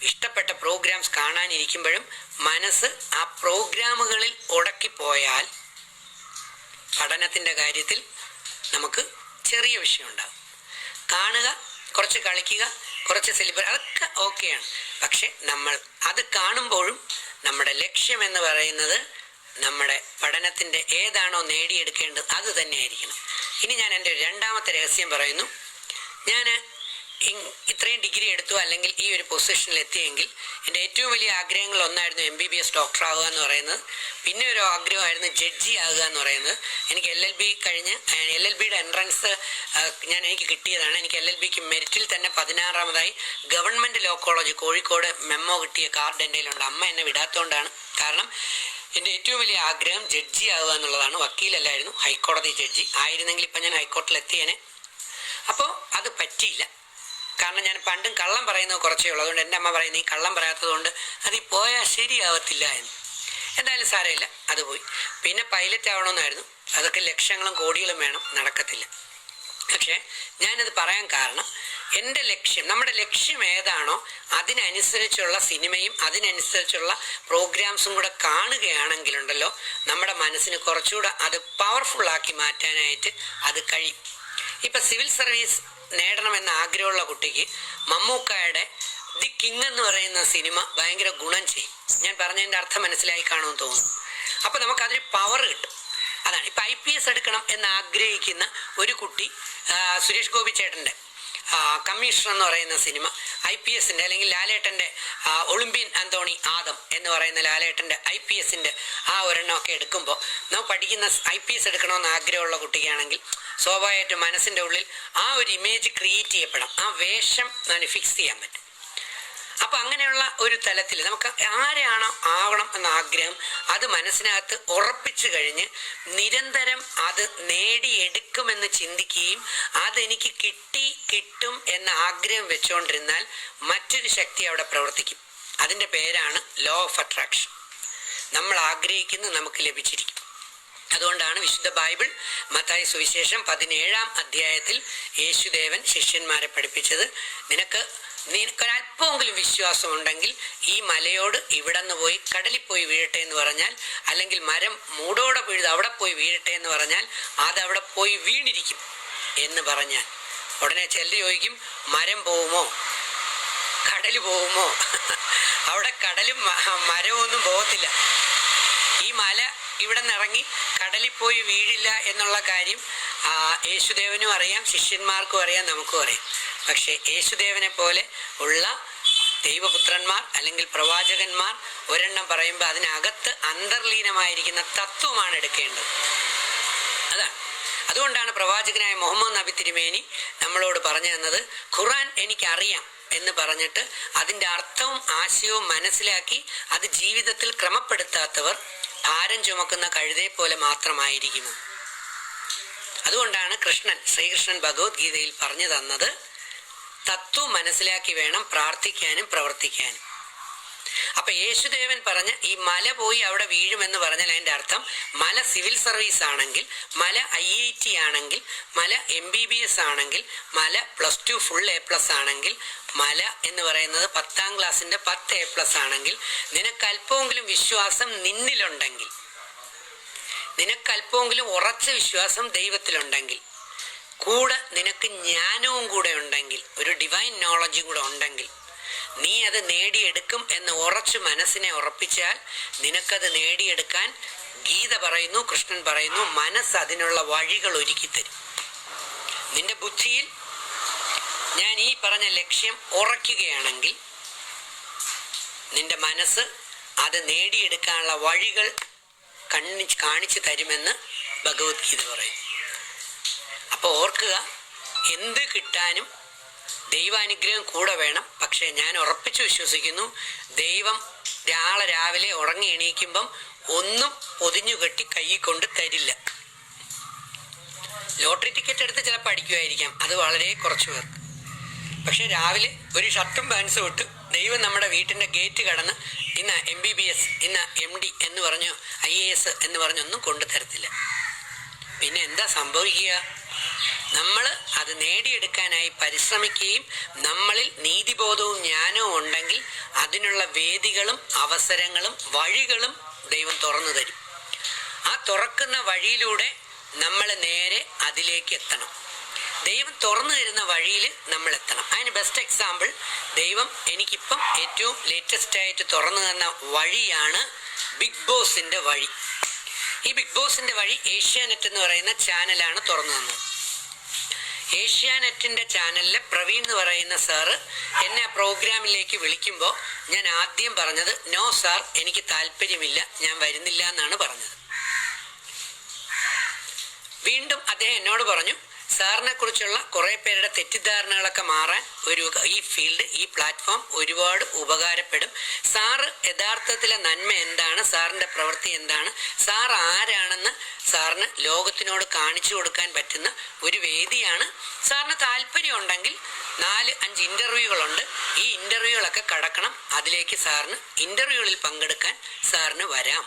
ഇഷ്ടപ്പെട്ട പ്രോഗ്രാംസ് കാണാനിരിക്കുമ്പോഴും മനസ്സ് ആ പ്രോഗ്രാമുകളിൽ ഉടക്കിപ്പോയാൽ പഠനത്തിൻ്റെ കാര്യത്തിൽ നമുക്ക് ചെറിയ വിഷയം ഉണ്ടാകും. കാണുക, കുറച്ച് കളിക്കുക, കുറച്ച് സെലിബ്രേറ്റ്, അതൊക്കെ ഓക്കെയാണ്. പക്ഷെ നമ്മൾ അത് കാണുമ്പോഴും നമ്മുടെ ലക്ഷ്യം എന്ന് പറയുന്നത് നമ്മുടെ പഠനത്തിൻ്റെ ഏതാണോ നേടിയെടുക്കേണ്ടത് അത് തന്നെയായിരിക്കണം. ഇനി ഞാൻ എൻ്റെ രണ്ടാമത്തെ രഹസ്യം പറയുന്നു. ഞാൻ ഇത്രയും ഡിഗ്രി എടുത്തു അല്ലെങ്കിൽ ഈ ഒരു പൊസിഷനിൽ എത്തിയെങ്കിൽ എൻ്റെ ഏറ്റവും വലിയ ആഗ്രഹങ്ങൾ ഒന്നായിരുന്നു MBBS ഡോക്ടർ ആവുക എന്ന് പറയുന്നത്. പിന്നെ ഒരു ആഗ്രഹമായിരുന്നു ജഡ്ജി ആകുക എന്ന് പറയുന്നത്. എനിക്ക് LLB കഴിഞ്ഞ് LLBയുടെ എൻട്രൻസ് എനിക്ക് കിട്ടിയതാണ്. എനിക്ക് LLBക്ക് മെറിറ്റിൽ തന്നെ 16ാമതായി government law college Kozhikode memo കിട്ടിയ കാർഡ് എൻ്റെ കയ്യിലുണ്ട്. അമ്മ എന്നെ വിടാത്തതുകൊണ്ടാണ്. കാരണം എൻ്റെ ഏറ്റവും വലിയ ആഗ്രഹം ജഡ്ജി ആവുക എന്നുള്ളതാണ്. വക്കീലല്ലായിരുന്നു, ഹൈക്കോടതി ജഡ്ജി ആയിരുന്നെങ്കിൽ ഇപ്പം ഞാൻ ഹൈക്കോടതിയിൽ എത്തിയേനെ. അപ്പോൾ അത് പറ്റിയില്ല. കാരണം ഞാൻ പണ്ടും കള്ളം പറയുന്നത് കുറച്ചേ ഉള്ളൂ. അതുകൊണ്ട് എൻ്റെ അമ്മ പറയുന്നത് ഈ കള്ളം പറയാത്തത് കൊണ്ട് അതിൽ പോയാൽ ശരിയാവത്തില്ല എന്ന്. എന്തായാലും സാരമില്ല, അത് പോയി. പിന്നെ പൈലറ്റ് ആവണമെന്നായിരുന്നു. അതൊക്കെ ലക്ഷങ്ങളും കോടികളും വേണം, നടക്കത്തില്ല. പക്ഷേ ഞാനത് പറയാൻ കാരണം എൻ്റെ ലക്ഷ്യം, നമ്മുടെ ലക്ഷ്യം ഏതാണോ അതിനനുസരിച്ചുള്ള സിനിമയും അതിനനുസരിച്ചുള്ള പ്രോഗ്രാംസും കൂടെ കാണുകയാണെങ്കിലുണ്ടല്ലോ നമ്മുടെ മനസ്സിന് കുറച്ചുകൂടെ അത് പവർഫുള്ളാക്കി മാറ്റാനായിട്ട് അത് കഴിയും. ഇപ്പം സിവിൽ സർവീസ് നേടണമെന്ന ആഗ്രഹമുള്ള കുട്ടിക്ക് മമ്മൂക്കായുടെ ദി കിങ് എന്ന് പറയുന്ന സിനിമ ഭയങ്കര ഗുണം ചെയ്യും. ഞാൻ പറഞ്ഞതിൻ്റെ അർത്ഥം മനസ്സിലായി കാണുമെന്ന് തോന്നുന്നു. അപ്പോൾ നമുക്കതിന് പവർ കിട്ടും. അതാണ് ഇപ്പം IPS എടുക്കണം എന്ന് ആഗ്രഹിക്കുന്ന ഒരു കുട്ടി സുരേഷ് ഗോപി ചേട്ടൻ്റെ കമ്മീഷണർ എന്ന് പറയുന്ന സിനിമ IPSൻ്റെ അല്ലെങ്കിൽ ലാലേട്ടൻ്റെ ഒളിമ്പ്യൻ അന്തോണി ആദം എന്ന് പറയുന്ന ലാലേട്ടൻ്റെ IPSൻ്റെ ആ ഒരെണ്ണമൊക്കെ എടുക്കുമ്പോൾ നമ്മൾ പഠിക്കുന്ന IPS എടുക്കണമെന്ന് ആഗ്രഹമുള്ള കുട്ടിക്കാണെങ്കിൽ സ്വാഭാവികമായിട്ടും മനസ്സിൻ്റെ ഉള്ളിൽ ആ ഒരു ഇമേജ് ക്രിയേറ്റ് ചെയ്യപ്പെടാം. ആ വേഷം ഫിക്സ് ചെയ്യാൻ പറ്റും. അപ്പം അങ്ങനെയുള്ള ഒരു തലത്തിൽ നമുക്ക് ആരെയാണോ ആവണം എന്ന ആഗ്രഹം അത് മനസ്സിനകത്ത് ഉറപ്പിച്ചു കഴിഞ്ഞ് നിരന്തരം അത് നേടിയെടുക്കുമെന്ന് ചിന്തിക്കുകയും അതെനിക്ക് കിട്ടും എന്ന ആഗ്രഹം വെച്ചുകൊണ്ടിരുന്നാൽ മറ്റൊരു ശക്തി അവിടെ പ്രവർത്തിക്കും. അതിൻ്റെ പേരാണ് ലോ ഓഫ് അട്രാക്ഷൻ. നമ്മൾ ആഗ്രഹിക്കുന്നത് നമുക്ക് ലഭിച്ചിരിക്കും. അതുകൊണ്ടാണ് വിശുദ്ധ ബൈബിൾ മത്തായി സുവിശേഷം 17-ാം അധ്യായത്തിൽ യേശുദേവൻ ശിഷ്യന്മാരെ പഠിപ്പിച്ചത്, നിനക്കൊരല്പമെങ്കിലും വിശ്വാസമുണ്ടെങ്കിൽ ഈ മലയോട് ഇവിടെ നിന്ന് പോയി കടലിൽ പോയി വീഴട്ടെ എന്ന് പറഞ്ഞാൽ, അല്ലെങ്കിൽ മരം മൂടോടെ പിഴുത് അവിടെ പോയി വീഴട്ടെ എന്ന് പറഞ്ഞാൽ അതവിടെ പോയി വീണിരിക്കും എന്ന് പറഞ്ഞാൽ ഉടനെ ചിലർ ചോദിക്കും, മരം പോവുമോ, കടൽ പോവുമോ? അവിടെ കടലും മരമൊന്നും പോകത്തില്ല. ഈ മല ഇവിടെ നിന്നിറങ്ങി കടലിൽ പോയി വീഴില്ല എന്നുള്ള കാര്യം യേശുദേവനും അറിയാം, ശിഷ്യന്മാർക്കും അറിയാം, നമുക്കും അറിയാം. പക്ഷേ യേശുദേവനെ പോലെ ഉള്ള ദൈവപുത്രന്മാർ അല്ലെങ്കിൽ പ്രവാചകന്മാർ ഒരെണ്ണം പറയുമ്പോൾ അതിനകത്ത് അന്തർലീനമായിരിക്കുന്ന തത്വമാണ് എടുക്കേണ്ടത്. അതാണ്. അതുകൊണ്ടാണ് പ്രവാചകനായ മുഹമ്മദ് നബി തിരുമേനി നമ്മളോട് പറഞ്ഞു തന്നത്, ഖുർആൻ എനിക്കറിയാം എന്ന് പറഞ്ഞിട്ട് അതിൻ്റെ അർത്ഥവും ആശയവും മനസ്സിലാക്കി അത് ജീവിതത്തിൽ ക്രമപ്പെടുത്താത്തവർ ഭാരം ചുമക്കുന്ന കഴുതയെ പോലെ മാത്രമായിരിക്കുമോ. അതുകൊണ്ടാണ് ശ്രീകൃഷ്ണൻ ഭഗവത്ഗീതയിൽ പറഞ്ഞു തന്നത്, തത്വം മനസ്സിലാക്കി വേണം പ്രാർത്ഥിക്കാനും പ്രവർത്തിക്കാനും. അപ്പൊ യേശുദേവൻ പറഞ്ഞ ഈ മല പോയി അവിടെ വീഴുമെന്ന് പറഞ്ഞാൽ അതിന്റെ അർത്ഥം മല സിവിൽ സർവീസ് ആണെങ്കിൽ, മല IIT ആണെങ്കിൽ, മല MBBS ആണെങ്കിൽ, മല +2 ഫുൾ A+ ആണെങ്കിൽ, മല എന്ന് പറയുന്നത് 10ാം ക്ലാസ്സിന്റെ 10 A+ ആണെങ്കിൽ, നിനക്ക് അല്പമെങ്കിലും വിശ്വാസം നിന്നിലുണ്ടെങ്കിൽ, നിനക്ക് അല്പമെങ്കിലും ഉറച്ച വിശ്വാസം ദൈവത്തിലുണ്ടെങ്കിൽ, കൂടെ നിനക്ക് ജ്ഞാനവും കൂടെ ഉണ്ടെങ്കിൽ, ഒരു ഡിവൈൻ നോളജും കൂടെ ഉണ്ടെങ്കിൽ, നീ അത് നേടിയെടുക്കും എന്ന് ഉറച്ചു മനസ്സിനെ ഉറപ്പിച്ചാൽ നിനക്കത് നേടിയെടുക്കാൻ ഗീത പറയുന്നു, കൃഷ്ണൻ പറയുന്നു, മനസ്സ് അതിനുള്ള വഴികൾ ഒരുക്കി തരും. നിന്റെ ബുദ്ധിയിൽ ഞാൻ ഈ പറഞ്ഞ ലക്ഷ്യം ഉറയ്ക്കുകയാണെങ്കിൽ നിന്റെ മനസ്സ് അത് നേടിയെടുക്കാനുള്ള വഴികൾ കാണിച്ചു തരുമെന്ന് ഭഗവത്ഗീത പറയും. അപ്പോൾ ഓർക്കുക, എന്ത് കിട്ടാനും ദൈവാനുഗ്രഹം കൂടെ വേണം. പക്ഷെ ഞാൻ ഉറപ്പിച്ചു വിശ്വസിക്കുന്നു, ദൈവം രാവിലെ ഉറങ്ങി എണീക്കുമ്പം ഒന്നും പൊതിഞ്ഞു കെട്ടി കൈ കൊണ്ട് തരില്ല. ലോട്ടറി ടിക്കറ്റ് എടുത്ത് ചിലപ്പോൾ അടിക്കുമായിരിക്കാം, അത് വളരെ കുറച്ച് പേർക്ക്. പക്ഷെ രാവിലെ ഒരു ഷർട്ടും പാൻസും ഇട്ട് ദൈവം നമ്മുടെ വീട്ടിൻ്റെ ഗേറ്റ് കടന്ന് ഇന്ന് MBBS, ഇന്ന് MD എന്ന് പറഞ്ഞു, IAS എന്ന് പറഞ്ഞൊന്നും കൊണ്ടു തരത്തില്ല. പിന്നെ എന്താ സംഭവിക്കുക? നമ്മൾ അത് നേടിയെടുക്കാനായി പരിശ്രമിക്കുകയും നമ്മളിൽ നീതിബോധവും ജ്ഞാനവും ഉണ്ടെങ്കിൽ അതിനുള്ള വേദികളും അവസരങ്ങളും വഴികളും ദൈവം തുറന്നു തരും. ആ തുറക്കുന്ന വഴിയിലൂടെ നമ്മൾ നേരെ അതിലേക്ക് എത്തണം. ദൈവം തുറന്നു തരുന്ന വഴിയിൽ നമ്മൾ എത്തണം. അതിന് ബെസ്റ്റ് എക്സാമ്പിൾ ദൈവം എനിക്കിപ്പം ഏറ്റവും ലേറ്റസ്റ്റ് ആയിട്ട് തുറന്നു തന്ന വഴിയാണ് ബിഗ് ബോസിന്റെ വഴി. ഈ ബിഗ് ബോസിന്റെ വഴി ഏഷ്യാനെറ്റ് എന്ന് പറയുന്ന ചാനലാണ് തുറന്നു തന്നത്. ഏഷ്യാനെറ്റിന്റെ ചാനലിലെ പ്രവീൺ എന്ന് പറയുന്ന സാറ് എന്നെ ആ പ്രോഗ്രാമിലേക്ക് വിളിക്കുമ്പോൾ ഞാൻ ആദ്യം പറഞ്ഞത്, നോ സാർ, എനിക്ക് താല്പര്യമില്ല, ഞാൻ വരുന്നില്ല എന്നാണ് പറഞ്ഞത്. വീണ്ടും അദ്ദേഹം എന്നോട് പറഞ്ഞു, സാറിനെ കുറിച്ചുള്ള കുറേ പേരുടെ തെറ്റിദ്ധാരണകളൊക്കെ മാറാൻ ഈ ഫീൽഡ്, ഈ പ്ലാറ്റ്ഫോം ഒരുപാട് ഉപകാരപ്പെടും. സാറ് യഥാർത്ഥത്തിലെ നന്മ എന്താണ്, സാറിൻ്റെ പ്രവൃത്തി എന്താണ്, സാർ ആരാണെന്ന് സാറിന് ലോകത്തിനോട് കാണിച്ചു കൊടുക്കാൻ പറ്റുന്ന ഒരു വേദിയാണ്. സാറിന് താല്പര്യം ഉണ്ടെങ്കിൽ 4-5 ഇൻ്റർവ്യൂകളുണ്ട്, ഈ ഇൻ്റർവ്യൂകളൊക്കെ കടക്കണം, അതിലേക്ക് സാറിന് ഇൻ്റർവ്യൂകളിൽ പങ്കെടുക്കാൻ സാറിന് വരാം.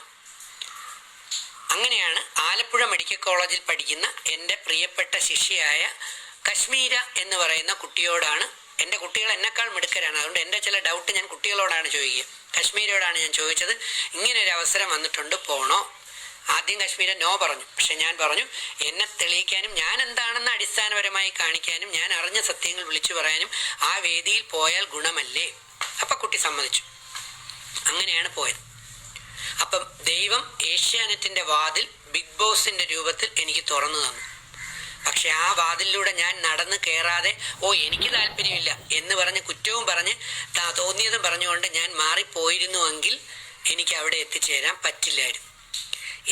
അങ്ങനെയാണ് ആലപ്പുഴ മെഡിക്കൽ കോളേജിൽ പഠിക്കുന്ന എൻ്റെ പ്രിയപ്പെട്ട ശിഷ്യയായ കശ്മീര എന്ന് പറയുന്ന കുട്ടിയോടാണ്, എൻ്റെ കുട്ടികൾ എന്നെക്കാൾ മിടുക്കരാണ്, അതുകൊണ്ട് എൻ്റെ ചില ഡൗട്ട് ഞാൻ കുട്ടികളോടാണ് ചോദിക്കുക. കശ്മീരോടാണ് ഞാൻ ചോദിച്ചത്, ഇങ്ങനെ ഒരു അവസരം വന്നിട്ടുണ്ട്, പോണോ? ആദ്യം കശ്മീര നോ പറഞ്ഞു. പക്ഷെ ഞാൻ പറഞ്ഞു, എന്നെ തെളിയിക്കാനും ഞാൻ എന്താണെന്ന് അടിസ്ഥാനപരമായി കാണിക്കാനും ഞാൻ അറിഞ്ഞ സത്യങ്ങൾ വിളിച്ചു പറയാനും ആ വേദിയിൽ പോയാൽ ഗുണമല്ലേ? അപ്പം കുട്ടി സമ്മതിച്ചു. അങ്ങനെയാണ് പോയത്. അപ്പം ദൈവം ഏഷ്യാനെറ്റിന്റെ വാതിൽ ബിഗ് ബോസിന്റെ രൂപത്തിൽ എനിക്ക് തുറന്നു തന്നു. പക്ഷെ ആ വാതിലിലൂടെ ഞാൻ നടന്ന് കയറാതെ, എനിക്ക് താല്പര്യമില്ല എന്ന് പറഞ്ഞ് കുറ്റവും പറഞ്ഞ് തോന്നിയതും പറഞ്ഞുകൊണ്ട് ഞാൻ മാറിപ്പോയിരുന്നുവെങ്കിൽ എനിക്ക് അവിടെ എത്തിച്ചേരാൻ പറ്റില്ലായിരുന്നു.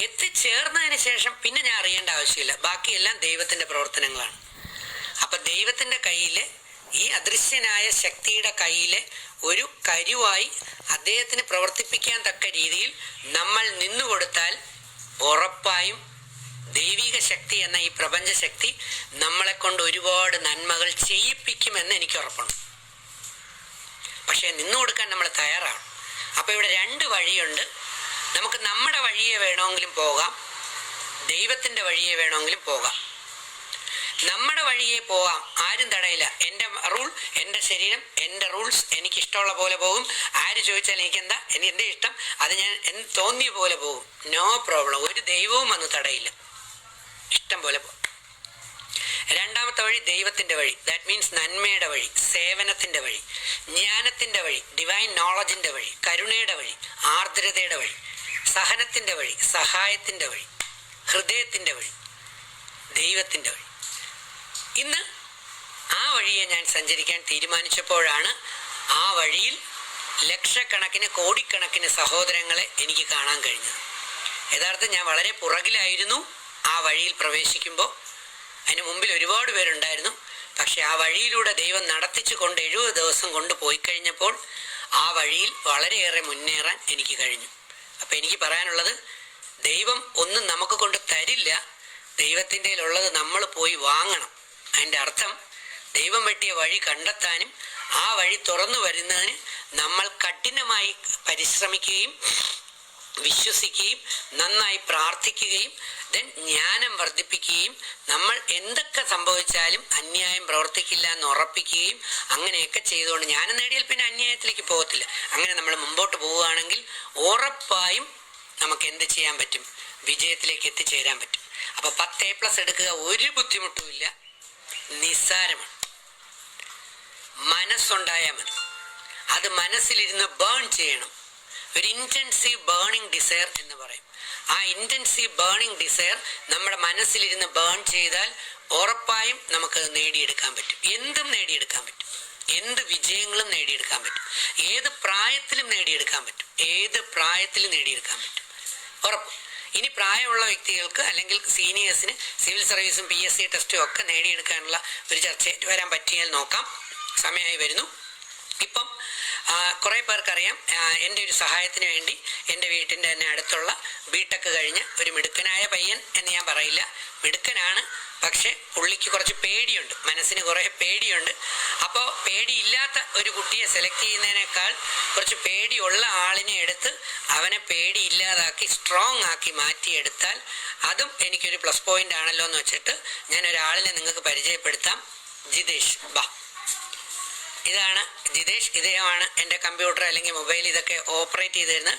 എത്തിച്ചേർന്നതിന് ശേഷം പിന്നെ ഞാൻ അറിയേണ്ട ആവശ്യമില്ല, ബാക്കിയെല്ലാം ദൈവത്തിന്റെ പ്രവർത്തനങ്ങളാണ്. അപ്പൊ ദൈവത്തിന്റെ കയ്യിലെ, ഈ അദൃശ്യനായ ശക്തിയുടെ കയ്യിലെ ഒരു കരുവായി അദ്ദേഹത്തിന് പ്രവർത്തിപ്പിക്കാൻ തക്ക രീതിയിൽ നമ്മൾ നിന്നുകൊടുത്താൽ ഉറപ്പായും ദൈവിക ശക്തി എന്ന ഈ പ്രപഞ്ച ശക്തി നമ്മളെ കൊണ്ട് ഒരുപാട് നന്മകൾ ചെയ്യിപ്പിക്കുമെന്ന് എനിക്ക് ഉറപ്പുണ്ട്. പക്ഷെ നിന്നു കൊടുക്കാൻ നമ്മൾ തയ്യാറാണ്. അപ്പൊ ഇവിടെ 2 വഴിയുണ്ട്. നമുക്ക് നമ്മുടെ വഴിയെ വേണമെങ്കിലും പോകാം, ദൈവത്തിന്റെ വഴിയെ വേണമെങ്കിലും പോകാം. നമ്മുടെ വഴിയെ പോകാം, ആരും തടയില്ല. എൻ്റെ റൂൾ, എൻ്റെ ശരീരം, എൻ്റെ റൂൾസ്, എനിക്ക് ഇഷ്ടമുള്ള പോലെ പോകും. ആര് ചോദിച്ചാൽ എനിക്കെന്താ, എൻ്റെ ഇഷ്ടം, അത് ഞാൻ തോന്നിയ പോലെ പോകും. No problem. ഒരു ദൈവവും വന്ന് തടയില്ല, ഇഷ്ടം പോലെ പോകും. രണ്ടാമത്തെ വഴി ദൈവത്തിന്റെ വഴി, ദാറ്റ് മീൻസ് നന്മയുടെ വഴി, സേവനത്തിന്റെ വഴി, ജ്ഞാനത്തിന്റെ വഴി, ഡിവൈൻ നോളജിന്റെ വഴി, കരുണയുടെ വഴി, ആർദ്രതയുടെ വഴി, സഹനത്തിന്റെ വഴി, സഹായത്തിന്റെ വഴി, ഹൃദയത്തിന്റെ വഴി, ദൈവത്തിന്റെ വഴി. ഇന്ന് ആ വഴിയെ ഞാൻ സഞ്ചരിക്കാൻ തീരുമാനിച്ചപ്പോഴാണ് ആ വഴിയിൽ ലക്ഷക്കണക്കിന് കോടിക്കണക്കിന് സഹോദരങ്ങളെ എനിക്ക് കാണാൻ കഴിഞ്ഞത്. യഥാർത്ഥം ഞാൻ വളരെ പുറകിലായിരുന്നു ആ വഴിയിൽ പ്രവേശിക്കുമ്പോൾ. അതിന് മുമ്പിൽ ഒരുപാട് പേരുണ്ടായിരുന്നു. പക്ഷെ ആ വഴിയിലൂടെ ദൈവം നടത്തിച്ചു കൊണ്ട് 70 ദിവസം കൊണ്ട് പോയി കഴിഞ്ഞപ്പോൾ ആ വഴിയിൽ വളരെയേറെ മുന്നേറാൻ എനിക്ക് കഴിഞ്ഞു. അപ്പം എനിക്ക് പറയാനുള്ളത്, ദൈവം ഒന്നും നമുക്ക് കൊണ്ട് തരില്ല, ദൈവത്തിൻ്റെ ഉള്ളത് നമ്മൾ പോയി വാങ്ങണം. അതിൻ്റെ അർത്ഥം ദൈവം വെട്ടിയ വഴി കണ്ടെത്താനും ആ വഴി തുറന്നു വരുന്നതിന് നമ്മൾ കഠിനമായി പരിശ്രമിക്കുകയും വിശ്വസിക്കുകയും നന്നായി പ്രാർത്ഥിക്കുകയും ദെൻ ജ്ഞാനം വർദ്ധിപ്പിക്കുകയും നമ്മൾ എന്തൊക്കെ സംഭവിച്ചാലും അന്യായം പ്രവർത്തിക്കില്ല എന്ന് ഉറപ്പിക്കുകയും അങ്ങനെയൊക്കെ ചെയ്തുകൊണ്ട് ജ്ഞാനം നേടിയാൽ പിന്നെ അന്യായത്തിലേക്ക് പോകത്തില്ല. അങ്ങനെ നമ്മൾ മുമ്പോട്ട് പോവുകയാണെങ്കിൽ ഉറപ്പായും നമുക്ക് എന്ത് ചെയ്യാൻ പറ്റും? വിജയത്തിലേക്ക് എത്തിച്ചേരാൻ പറ്റും. അപ്പൊ 10A+ എടുക്കുക, ഒരു ബുദ്ധിമുട്ടുമില്ല, നിസ്സാരമാണ്. മനസ്സുണ്ടായാൽ മതി. അത് മനസ്സിലിരുന്ന് ബേൺ ചെയ്യണം. ഒരു ഇൻറ്റൻസീവ് ബേണിംഗ് ഡിസയർ എന്ന് പറയും. ആ ഇൻറ്റൻസീവ് ബേണിംഗ് ഡിസയർ നമ്മുടെ മനസ്സിലിരുന്ന് ബേൺ ചെയ്താൽ ഉറപ്പായും നമുക്കത് നേടിയെടുക്കാൻ പറ്റും. എന്തും നേടിയെടുക്കാൻ പറ്റും. എന്ത് വിജയങ്ങളും നേടിയെടുക്കാൻ പറ്റും. ഏത് പ്രായത്തിലും നേടിയെടുക്കാൻ പറ്റും. ഏത് പ്രായത്തിലും നേടിയെടുക്കാൻ പറ്റും, ഉറപ്പ്. ഇനി പ്രായമുള്ള വ്യക്തികൾക്ക് അല്ലെങ്കിൽ സീനിയേഴ്സിന് സിവിൽ സർവീസും PSC ടെസ്റ്റും ഒക്കെ നേടിയെടുക്കാനുള്ള ഒരു ചർച്ചയായിട്ട് വരാൻ പറ്റിയാൽ നോക്കാം. സമയമായി വരുന്നു. ഇപ്പം കുറേ പേർക്കറിയാം, എൻ്റെ ഒരു സഹായത്തിന് വേണ്ടി എൻ്റെ വീട്ടിൻ്റെ തന്നെ അടുത്തുള്ള B.Tech കഴിഞ്ഞ ഒരു മിടുക്കനായ പയ്യൻ എന്ന് ഞാൻ പറയില്ല, മിടുക്കനാണ്, പക്ഷെ പുള്ളിക്ക് കുറച്ച് പേടിയുണ്ട്, മനസ്സിന് കുറേ പേടിയുണ്ട്. അപ്പോൾ പേടിയില്ലാത്ത ഒരു കുട്ടിയെ സെലക്ട് ചെയ്യുന്നതിനേക്കാൾ കുറച്ച് പേടിയുള്ള ആളിനെ എടുത്ത് അവനെ പേടിയില്ലാതാക്കി സ്ട്രോങ് ആക്കി മാറ്റിയെടുത്താൽ അതും എനിക്കൊരു പ്ലസ് പോയിന്റ് ആണല്ലോ എന്ന് വെച്ചിട്ട് ഞാൻ ഒരാളിനെ നിങ്ങൾക്ക് പരിചയപ്പെടുത്താം. ജിതേഷ്, ബാ. ഇതാണ് ജിതേഷ്. ഇദ്ദേഹമാണ് എൻ്റെ കമ്പ്യൂട്ടർ അല്ലെങ്കിൽ മൊബൈൽ ഇതൊക്കെ ഓപ്പറേറ്റ് ചെയ്ത് തരുന്ന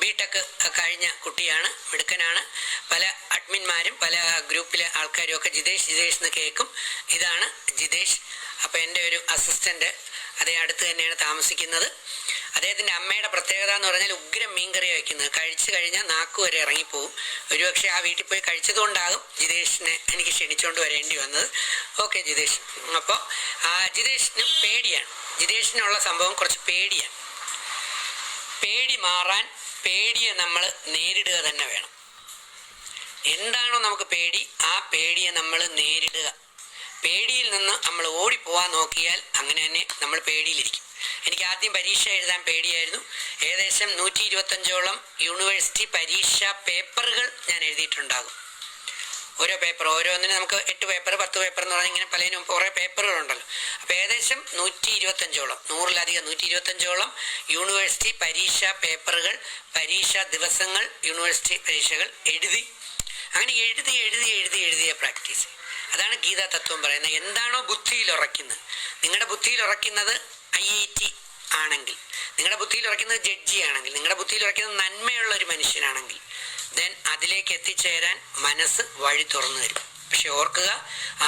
B.Tech കഴിഞ്ഞ കുട്ടിയാണ്, മിടുക്കനാണ്. പല അഡ്മിന്മാരും പല ഗ്രൂപ്പിലെ ആൾക്കാരും ഒക്കെ ജിതേഷ് ജിതേഷ് എന്ന് കേൾക്കും. ഇതാണ് ജിതേഷ്. അപ്പോൾ എൻ്റെ ഒരു അസിസ്റ്റൻ്റ്, അദ്ദേഹം അടുത്ത് തന്നെയാണ് താമസിക്കുന്നത്. അദ്ദേഹത്തിൻ്റെ അമ്മയുടെ പ്രത്യേകത എന്ന് പറഞ്ഞാൽ ഉഗ്രം മീൻകറി വയ്ക്കുന്നത്. കഴിച്ചു കഴിഞ്ഞാൽ നാക്ക് വരെ ഇറങ്ങിപ്പോവും. ഒരുപക്ഷെ ആ വീട്ടിൽ പോയി കഴിച്ചതുകൊണ്ടാകും ജിതേഷിനെ എനിക്ക് ക്ഷണിച്ചുകൊണ്ട് വരേണ്ടി വന്നത്. ഓക്കെ ജിതേഷ്. അപ്പോൾ ജിതേഷിന് പേടിയാണ്. ജിതേഷിനുള്ള സംഭവം കുറച്ച് പേടിയാണ്. പേടി മാറാൻ പേടിയെ നമ്മൾ നേരിടുക തന്നെ വേണം. എന്താണോ നമുക്ക് പേടി, ആ പേടിയെ നമ്മൾ നേരിടുക. പേടിയിൽ നിന്ന് നമ്മൾ ഓടിപ്പോവാൻ നോക്കിയാൽ അങ്ങനെ തന്നെ നമ്മൾ പേടിയിലിരിക്കും. എനിക്ക് ആദ്യം പരീക്ഷ എഴുതാൻ പേടിയായിരുന്നു. ഏകദേശം 125ഓളം യൂണിവേഴ്സിറ്റി പരീക്ഷാ പേപ്പറുകൾ ഞാൻ എഴുതിയിട്ടുണ്ടാകും. ഓരോ പേപ്പർ, ഓരോന്നിനും നമുക്ക് 8 പേപ്പർ 10 പേപ്പർ എന്ന് പറഞ്ഞാൽ ഇങ്ങനെ പലതിനും കുറേ പേപ്പറുകളുണ്ടല്ലോ. അപ്പോൾ ഏകദേശം 125ഓളം, 100-ലധികം 125ഓളം യൂണിവേഴ്സിറ്റി പരീക്ഷാ പേപ്പറുകൾ, പരീക്ഷാ ദിവസങ്ങൾ, യൂണിവേഴ്സിറ്റി പരീക്ഷകൾ എഴുതി. അങ്ങനെ എഴുതിയ പ്രാക്ടീസ്. അതാണ് ഗീതാ തത്വം പറയുന്നത്. എന്താണോ ബുദ്ധിയിൽ ഉറയ്ക്കുന്നത്, നിങ്ങളുടെ ബുദ്ധിയിൽ ഉറയ്ക്കുന്നത് IIT ആണെങ്കിൽ, നിങ്ങളുടെ ബുദ്ധിയിൽ ഉറയ്ക്കുന്നത് ജഡ്ജി ആണെങ്കിൽ, നിങ്ങളുടെ ബുദ്ധിയിൽ ഉറയ്ക്കുന്നത് നന്മയുള്ള ഒരു മനുഷ്യനാണെങ്കിൽ, ദെൻ അതിലേക്ക് എത്തിച്ചേരാൻ മനസ്സ് വഴി തുറന്നു തരും. പക്ഷെ ഓർക്കുക,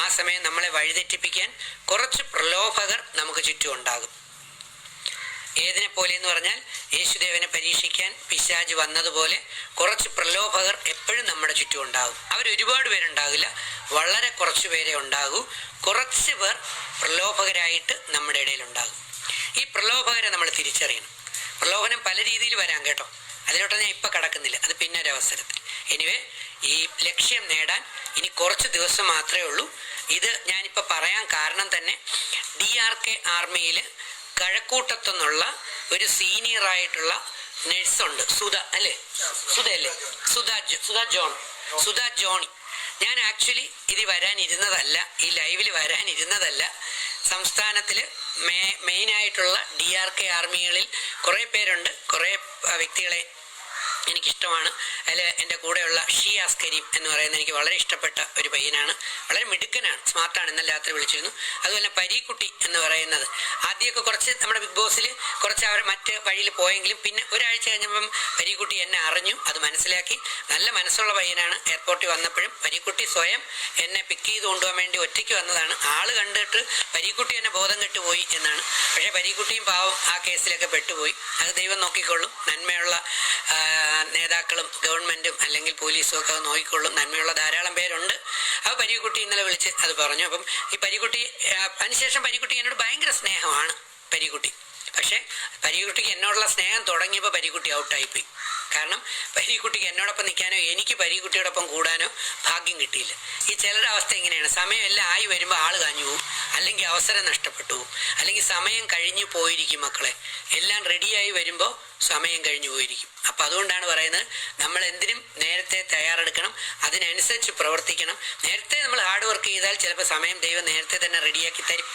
ആ സമയം നമ്മളെ വഴിതെറ്റിപ്പിക്കാൻ കുറച്ച് പ്രലോഭകർ നമുക്ക് ചുറ്റും ഉണ്ടാകും. ഏതിനെ പോലെ എന്ന് പറഞ്ഞാൽ യേശുദേവനെ പരീക്ഷിക്കാൻ പിശാച് വന്നതുപോലെ കുറച്ച് പ്രലോഭകർ എപ്പോഴും നമ്മുടെ ചുറ്റും ഉണ്ടാകും. ഒരുപാട് പേരുണ്ടാകില്ല, വളരെ കുറച്ച് പേരെ ഉണ്ടാകൂ. കുറച്ച് പേർ പ്രലോഭകരായിട്ട് നമ്മുടെ ഇടയിൽ ഉണ്ടാകും. ഈ പ്രലോഭകരെ നമ്മൾ തിരിച്ചറിയണം. പ്രലോഭനം പല രീതിയിൽ വരാം കേട്ടോ, അതിലോട്ട് ഞാൻ ഇപ്പം കടക്കുന്നില്ല, അത് പിന്നെ ഒരു അവസരത്തിൽ. എനിവേ, ഈ ലക്ഷ്യം നേടാൻ ഇനി കുറച്ച് ദിവസം മാത്രമേ ഉള്ളൂ. ഇത് ഞാനിപ്പോൾ പറയാൻ കാരണം തന്നെ DRK ആർമിയിൽ കഴക്കൂട്ടത്തുനിന്നുള്ള ഒരു സീനിയറായിട്ടുള്ള നഴ്സുണ്ട്, സുധ അല്ലേ, സുധയല്ലേ, സുധ ജോണി. ഞാൻ ആക്ച്വലി ഇത് വരാനിരുന്നതല്ല, ഈ ലൈവിൽ വരാനിരുന്നതല്ല. സംസ്ഥാനത്തിൽ മെയിനായിട്ടുള്ള DRK ആർമികളിൽ കുറേ പേരുണ്ട്, കുറേ വ്യക്തികളെ എനിക്കിഷ്ടമാണ്. അതിൽ എൻ്റെ കൂടെയുള്ള ഷിയാസ് കരീം എന്ന് പറയുന്ന എനിക്ക് വളരെ ഇഷ്ടപ്പെട്ട ഒരു പയ്യനാണ്. വളരെ മിടുക്കനാണ്, സ്മാർട്ടാണ്. ഇന്നലെ രാത്രി വിളിച്ചിരുന്നു. അതുപോലെ പരീക്കുട്ടി എന്ന് പറയുന്നത് ആദ്യമൊക്കെ കുറച്ച് നമ്മുടെ ബിഗ് ബോസിൽ കുറച്ച് അവർ മറ്റ് വഴിയിൽ പോയെങ്കിലും പിന്നെ ഒരാഴ്ച കഴിഞ്ഞപ്പം പരീക്കുട്ടി എന്നെ അറിഞ്ഞു, അത് മനസ്സിലാക്കി. നല്ല മനസ്സുള്ള പയ്യനാണ്. എയർപോർട്ടിൽ വന്നപ്പോഴും പരീക്കുട്ടി സ്വയം എന്നെ പിക്ക് ചെയ്ത് കൊണ്ടുപോകാൻ വേണ്ടി ഒറ്റയ്ക്ക് വന്നതാണ്. ആൾ കണ്ടിട്ട് പരീക്കുട്ടി എന്നെ ബോധം കെട്ടുപോയി എന്നാണ്. പക്ഷേ പരീക്കുട്ടിയും പാവം ആ കേസിലൊക്കെ പെട്ടുപോയി. അത് ദൈവം നോക്കിക്കൊള്ളും. നന്മയുള്ള നേതാക്കളും ഗവൺമെൻറ്റും അല്ലെങ്കിൽ പോലീസും ഒക്കെ നോക്കിക്കൊള്ളും. നന്മയുള്ള ധാരാളം പേരുണ്ട്. അപ്പോൾ പരീക്കുട്ടി ഇന്നലെ വിളിച്ച് അത് പറഞ്ഞു. അപ്പം ഈ പരീക്കുട്ടി അതിനുശേഷം പരീക്കുട്ടി എന്നോട് ഭയങ്കര സ്നേഹമാണ് പരീക്കുട്ടി. പക്ഷേ പരീക്കുട്ടിക്ക് എന്നോടുള്ള സ്നേഹം തുടങ്ങിയപ്പോൾ പരീക്കുട്ടി ഔട്ടായിപ്പോയി. കാരണം പരീക്കുട്ടിക്ക് എന്നോടൊപ്പം നിൽക്കാനോ എനിക്ക് പരീക്കുട്ടിയോടൊപ്പം കൂടാനോ ഭാഗ്യം കിട്ടിയില്ല. ഈ ചിലരുടെ അവസ്ഥ ഇങ്ങനെയാണ്. സമയം എല്ലാം ആയി വരുമ്പോൾ ആൾ കാഞ്ഞു പോവും, അല്ലെങ്കിൽ അവസരം നഷ്ടപ്പെട്ടു പോവും, അല്ലെങ്കിൽ സമയം കഴിഞ്ഞു പോയിരിക്കും. മക്കളെ എല്ലാം റെഡിയായി വരുമ്പോൾ സമയം കഴിഞ്ഞു പോയിരിക്കും. അപ്പം അതുകൊണ്ടാണ് പറയുന്നത്, നമ്മൾ എന്തിനും നേരത്തെ തയ്യാറെടുക്കണം, അതിനനുസരിച്ച് പ്രവർത്തിക്കണം. നേരത്തെ നമ്മൾ ഹാർഡ് വർക്ക് ചെയ്താൽ ചിലപ്പോൾ സമയം ദൈവം നേരത്തെ തന്നെ റെഡിയാക്കി തരും.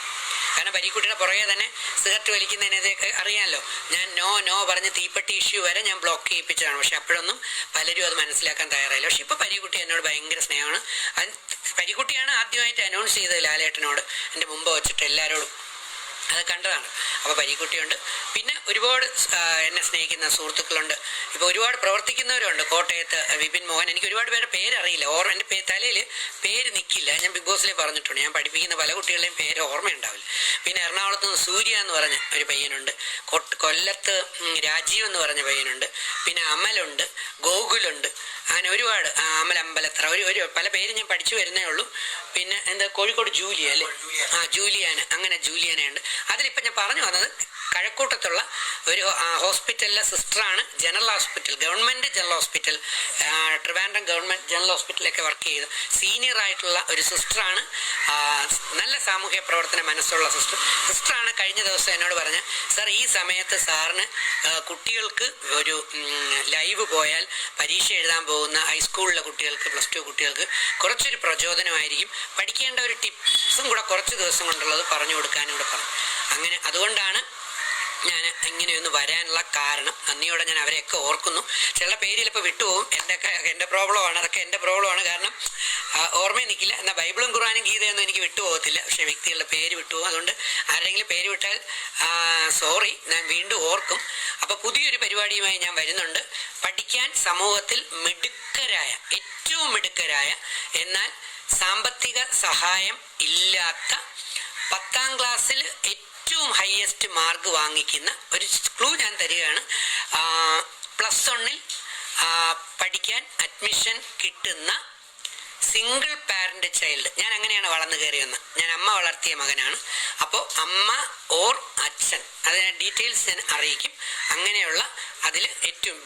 കാരണം പരീക്കുട്ടിയുടെ പുറകെ തന്നെ സിഗരറ്റ് വലിക്കുന്നതിനൊക്കെ അറിയാമല്ലോ, ഞാൻ നോ പറഞ്ഞ് തീപ്പെട്ടി ഇഷ്യൂ വരെ ഞാൻ ബ്ലോക്ക് ചെയ്യിപ്പിച്ചതാണ്. പക്ഷെ അപ്പോഴൊന്നും പലരും അത് മനസ്സിലാക്കാൻ തയ്യാറായില്ല. പക്ഷെ ഇപ്പോൾ പരീക്കുട്ടി എന്നോട് ഭയങ്കര സ്നേഹമാണ്. പരീക്കുട്ടിയാണ് ആദ്യമായിട്ട് അനൗൺസ് ചെയ്തത് ലാലേട്ടനോട്, എൻ്റെ മുമ്പ് വെച്ചിട്ട് എല്ലാവരോടും. അത് കണ്ടതാണ്. അപ്പോൾ പരീക്കുട്ടിയുണ്ട്, പിന്നെ ഒരുപാട് എന്നെ സ്നേഹിക്കുന്ന സുഹൃത്തുക്കളുണ്ട്. ഇപ്പോൾ ഒരുപാട് പ്രവർത്തിക്കുന്നവരുണ്ട്. കോട്ടയത്ത് വിപിൻ മോഹൻ, എനിക്ക് ഒരുപാട് പേരുടെ പേരറിയില്ല, എൻ്റെ തലയിൽ പേര് നിൽക്കില്ല. ഞാൻ ബിഗ് ബോസിൽ പറഞ്ഞിട്ടുണ്ട്, ഞാൻ പഠിപ്പിക്കുന്ന പല കുട്ടികളുടെയും പേര് ഓർമ്മയുണ്ടാവില്ല. പിന്നെ എറണാകുളത്ത് നിന്ന് സൂര്യ എന്ന് പറഞ്ഞ ഒരു പയ്യനുണ്ട്, കൊല്ലത്ത് രാജീവ് എന്ന് പറഞ്ഞ പയ്യനുണ്ട്, പിന്നെ അമലുണ്ട്, ഗോകുലുണ്ട്, അങ്ങനെ ഒരുപാട്, അമൽ അമ്പലത്ര, ഒരു പല പേര് ഞാൻ പഠിച്ചു വരുന്നേ ഉള്ളൂ. പിന്നെ എന്താ കോഴിക്കോട് ജൂലിയ അല്ലേ, ജൂലിയാന, അങ്ങനെ ജൂലിയാനയുണ്ട്. അതിലിപ്പോൾ ഞാൻ പറഞ്ഞു വന്നത്, കഴക്കൂട്ടത്തുള്ള ഒരു ഹോസ്പിറ്റലിലെ സിസ്റ്ററാണ്, general hospital, government general hospital, Trivandrum government general ഹോസ്പിറ്റലിലൊക്കെ വർക്ക് ചെയ്ത് സീനിയർ ആയിട്ടുള്ള ഒരു സിസ്റ്ററാണ്. നല്ല സാമൂഹ്യ പ്രവർത്തന മനസ്സുള്ള സിസ്റ്ററാണ്. കഴിഞ്ഞ ദിവസം എന്നോട് പറഞ്ഞ, സാർ ഈ സമയത്ത് സാറിന് കുട്ടികൾക്ക് ഒരു ലൈവ് പോയാൽ പരീക്ഷ എഴുതാൻ പോകുന്ന ഹൈസ്കൂളിലെ കുട്ടികൾക്ക്, പ്ലസ് ടു കുട്ടികൾക്ക് കുറച്ചൊരു പ്രചോദനമായിരിക്കും, പഠിക്കേണ്ട ഒരു ടിപ്സും കൂടെ കുറച്ച് ദിവസം കൊണ്ടുള്ളത് പറഞ്ഞു കൊടുക്കാനും കൂടെ പറഞ്ഞു. അങ്ങനെ അതുകൊണ്ടാണ് ഞാൻ ഇങ്ങനെയൊന്ന് വരാനുള്ള കാരണം. നന്ദിയോടെ ഞാൻ അവരെയൊക്കെ ഓർക്കുന്നു. ചില പേര് ചിലപ്പോൾ വിട്ടുപോകും, എൻ്റെ പ്രോബ്ലമാണ്, അതൊക്കെ എൻ്റെ പ്രോബ്ലമാണ്. കാരണം ഓർമ്മയിൽ നിൽക്കില്ല. എന്നാൽ ബൈബിളും ഖുർആനും ഗീതയൊന്നും എനിക്ക് വിട്ടുപോകത്തില്ല, പക്ഷേ വ്യക്തികളുടെ പേര് വിട്ടുപോകും. അതുകൊണ്ട് ആരെങ്കിലും പേര് വിട്ടാൽ സോറി, ഞാൻ വീണ്ടും ഓർക്കും. അപ്പോൾ പുതിയൊരു പരിപാടിയുമായി ഞാൻ വരുന്നുണ്ട്. പഠിക്കാൻ സമൂഹത്തിൽ മിടുക്കരായ, ഏറ്റവും മിടുക്കരായ, എന്നാൽ സാമ്പത്തിക സഹായം ഇല്ലാത്ത, 10ാം ക്ലാസ്സിൽ ഏറ്റവും ഹയസ്റ്റ് മാർക്ക് വാങ്ങിക്കുന്ന ഒരു ക്ലൂ ഞാൻ തരികയാണ്. +1 പഠിക്കാൻ അഡ്മിഷൻ കിട്ടുന്ന സിംഗിൾ പാരൻ്റ് ചൈൽഡ്. ഞാൻ അങ്ങനെയാണ് വളർന്നു കയറിയെന്ന്. ഞാൻ അമ്മ വളർത്തിയ മകനാണ്. അപ്പോൾ അമ്മ ഓർ അച്ഛൻ, അതിന് ഡീറ്റെയിൽസ് ഞാൻ അറിയിക്കും. അങ്ങനെയുള്ള അതിൽ ഏറ്റവും